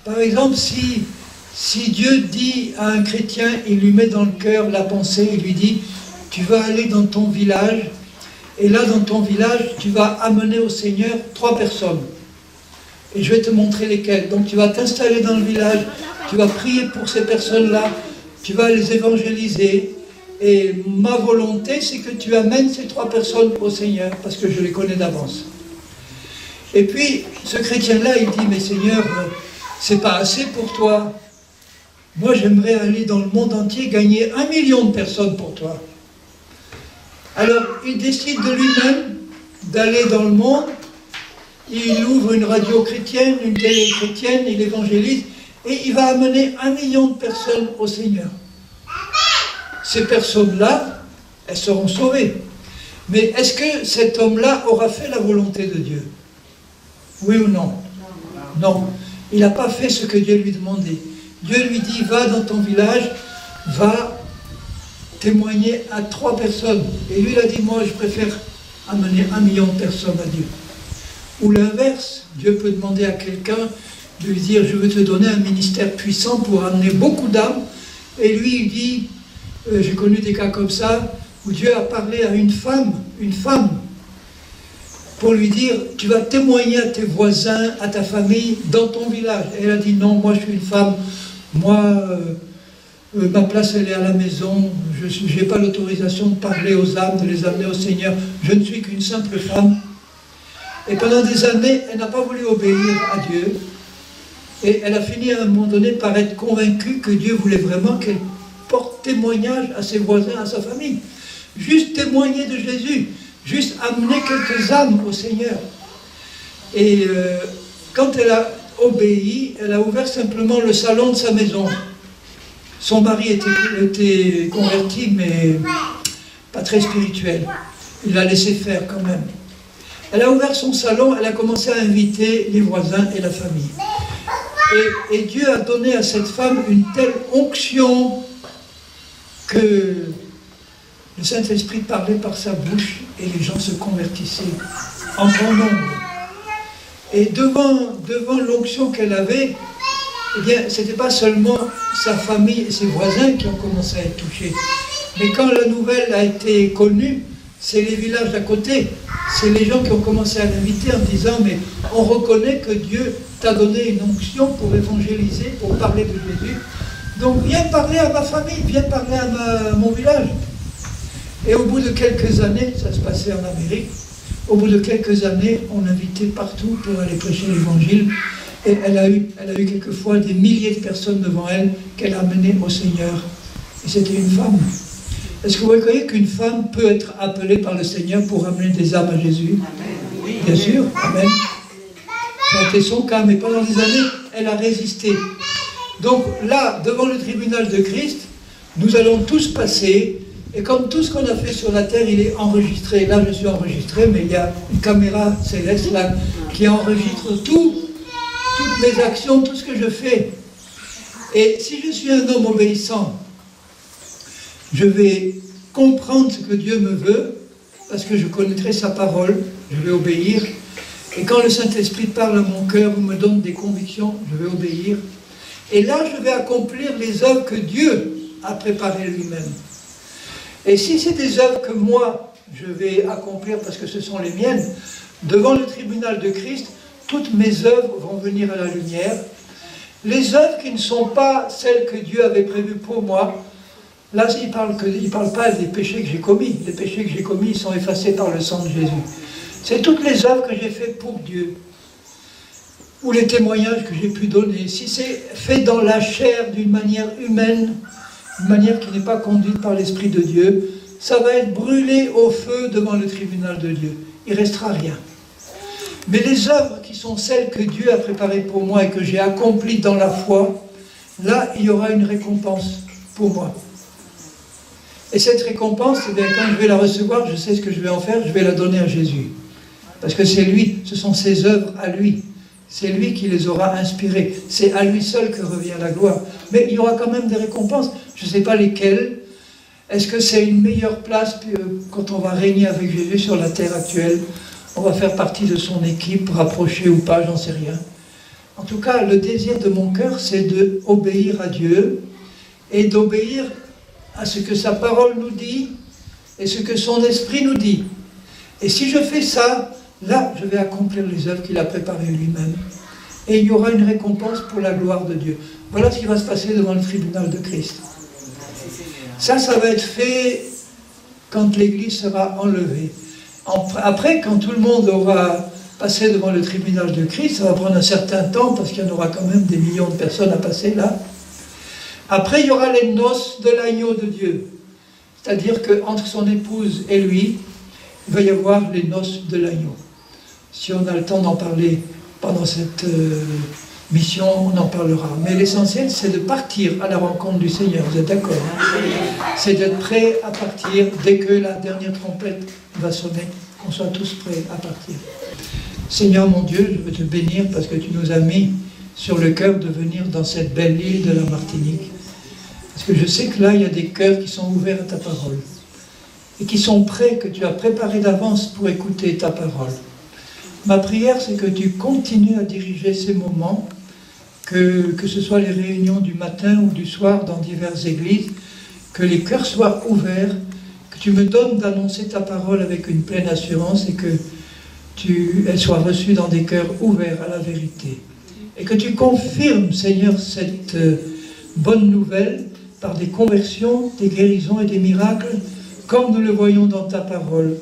Par exemple, si Dieu dit à un chrétien, il lui met dans le cœur la pensée, il lui dit, tu vas aller dans ton village, et là dans ton village, tu vas amener au Seigneur 3 personnes. Et je vais te montrer lesquelles. Donc tu vas t'installer dans le village, tu vas prier pour ces personnes-là, tu vas les évangéliser, et ma volonté, c'est que tu amènes ces 3 personnes au Seigneur, parce que je les connais d'avance. Et puis, ce chrétien-là, il dit, mais Seigneur, c'est pas assez pour toi. Moi, j'aimerais aller dans le monde entier, gagner 1 million de personnes pour toi. Alors, il décide de lui-même d'aller dans le monde, il ouvre une radio chrétienne, une télé chrétienne, il évangélise, et il va amener 1 million de personnes au Seigneur. Ces personnes-là, elles seront sauvées. Mais est-ce que cet homme-là aura fait la volonté de Dieu? Oui ou non? Non. Il n'a pas fait ce que Dieu lui demandait. Dieu lui dit, va dans ton village, va témoigner à 3 personnes. Et lui, il a dit, moi, je préfère amener 1 million de personnes à Dieu. Ou l'inverse, Dieu peut demander à quelqu'un de lui dire, je veux te donner un ministère puissant pour amener beaucoup d'âmes. Et lui, il dit, j'ai connu des cas comme ça, où Dieu a parlé à une femme, pour lui dire, tu vas témoigner à tes voisins, à ta famille, dans ton village. Et elle a dit, non, moi je suis une femme, moi, ma place elle est à la maison, je n'ai pas l'autorisation de parler aux âmes, de les amener au Seigneur, je ne suis qu'une simple femme. Et pendant des années, elle n'a pas voulu obéir à Dieu, et elle a fini à un moment donné par être convaincue que Dieu voulait vraiment qu'elle porte témoignage à ses voisins, à sa famille. Juste témoigner de Jésus, juste amener quelques âmes au Seigneur. Et quand elle a obéi, elle a ouvert simplement le salon de sa maison. Son mari était converti, mais pas très spirituel. Il l'a laissé faire quand même. Elle a ouvert son salon, elle a commencé à inviter les voisins et la famille. Et Dieu a donné à cette femme une telle onction que le Saint-Esprit parlait par sa bouche et les gens se convertissaient en grand nombre. Et devant l'onction qu'elle avait, eh bien, ce n'était pas seulement sa famille et ses voisins qui ont commencé à être touchés. Mais quand la nouvelle a été connue, c'est les villages d'à côté, c'est les gens qui ont commencé à l'inviter en disant, mais on reconnaît que Dieu t'a donné une onction pour évangéliser, pour parler de Jésus. Donc viens parler à ma famille, viens parler à mon village. Et au bout de quelques années, ça se passait en Amérique, au bout de quelques années, on l'invitait partout pour aller prêcher l'évangile. Et elle a eu quelquefois des milliers de personnes devant elle qu'elle a amenées au Seigneur. Et c'était une femme. Est-ce que vous croyez qu'une femme peut être appelée par le Seigneur pour amener des âmes à Jésus? Amen. Bien sûr, amen. Ça a été son cas, mais pendant des années, elle a résisté. Donc là, devant le tribunal de Christ, nous allons tous passer, et comme tout ce qu'on a fait sur la terre, il est enregistré. Là, je suis enregistré, mais il y a une caméra céleste là, qui enregistre toutes mes actions, tout ce que je fais. Et si je suis un homme obéissant, je vais comprendre ce que Dieu me veut, parce que je connaîtrai sa parole, je vais obéir. Et quand le Saint-Esprit parle à mon cœur ou me donne des convictions, je vais obéir. Et là, je vais accomplir les œuvres que Dieu a préparées lui-même. Et si c'est des œuvres que moi, je vais accomplir parce que ce sont les miennes, devant le tribunal de Christ, toutes mes œuvres vont venir à la lumière. Les œuvres qui ne sont pas celles que Dieu avait prévues pour moi, là, il ne parle pas des péchés que j'ai commis. Les péchés que j'ai commis, ils sont effacés par le sang de Jésus. C'est toutes les œuvres que j'ai faites pour Dieu. Ou les témoignages que j'ai pu donner. Si c'est fait dans la chair, d'une manière humaine, une manière qui n'est pas conduite par l'Esprit de Dieu, ça va être brûlé au feu devant le tribunal de Dieu. Il ne restera rien. Mais les œuvres qui sont celles que Dieu a préparées pour moi et que j'ai accomplies dans la foi, là, il y aura une récompense pour moi. Et cette récompense, eh bien, quand je vais la recevoir, je sais ce que je vais en faire, je vais la donner à Jésus. Parce que c'est lui, ce sont ses œuvres à lui. C'est lui qui les aura inspirées. C'est à lui seul que revient la gloire. Mais il y aura quand même des récompenses. Je ne sais pas lesquelles. Est-ce que c'est une meilleure place quand on va régner avec Jésus sur la terre actuelle? On va faire partie de son équipe, rapprochée ou pas, j'en sais rien. En tout cas, le désir de mon cœur, c'est d'obéir à Dieu et d'obéir à ce que sa parole nous dit et ce que son esprit nous dit. Et si je fais ça, là, je vais accomplir les œuvres qu'il a préparées lui-même. Et il y aura une récompense pour la gloire de Dieu. Voilà ce qui va se passer devant le tribunal de Christ. Ça va être fait quand l'Église sera enlevée. Après, quand tout le monde aura passé devant le tribunal de Christ, ça va prendre un certain temps, parce qu'il y en aura quand même des millions de personnes à passer là. Après, il y aura les noces de l'agneau de Dieu. C'est-à-dire qu'entre son épouse et lui, il va y avoir les noces de l'agneau. Si on a le temps d'en parler pendant cette mission, on en parlera. Mais l'essentiel, c'est de partir à la rencontre du Seigneur. Vous êtes d'accord, hein? C'est d'être prêt à partir dès que la dernière trompette va sonner, qu'on soit tous prêts à partir. Seigneur mon Dieu, je veux te bénir parce que tu nous as mis sur le cœur de venir dans cette belle île de la Martinique. Parce que je sais que là, il y a des cœurs qui sont ouverts à ta parole et qui sont prêts, que tu as préparés d'avance pour écouter ta parole. Ma prière, c'est que tu continues à diriger ces moments, que ce soit les réunions du matin ou du soir dans diverses églises, que les cœurs soient ouverts, que tu me donnes d'annoncer ta parole avec une pleine assurance et qu'elle soit reçue dans des cœurs ouverts à la vérité. Et que tu confirmes, Seigneur, cette bonne nouvelle par des conversions, des guérisons et des miracles, comme nous le voyons dans ta parole,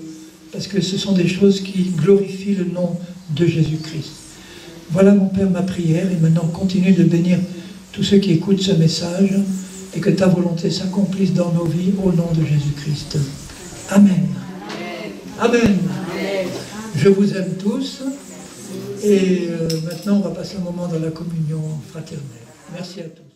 parce que ce sont des choses qui glorifient le nom de Jésus-Christ. Voilà, mon Père, ma prière, et maintenant continue de bénir tous ceux qui écoutent ce message, et que ta volonté s'accomplisse dans nos vies, au nom de Jésus-Christ. Amen. Amen. Je vous aime tous, et maintenant on va passer un moment dans la communion fraternelle. Merci à tous.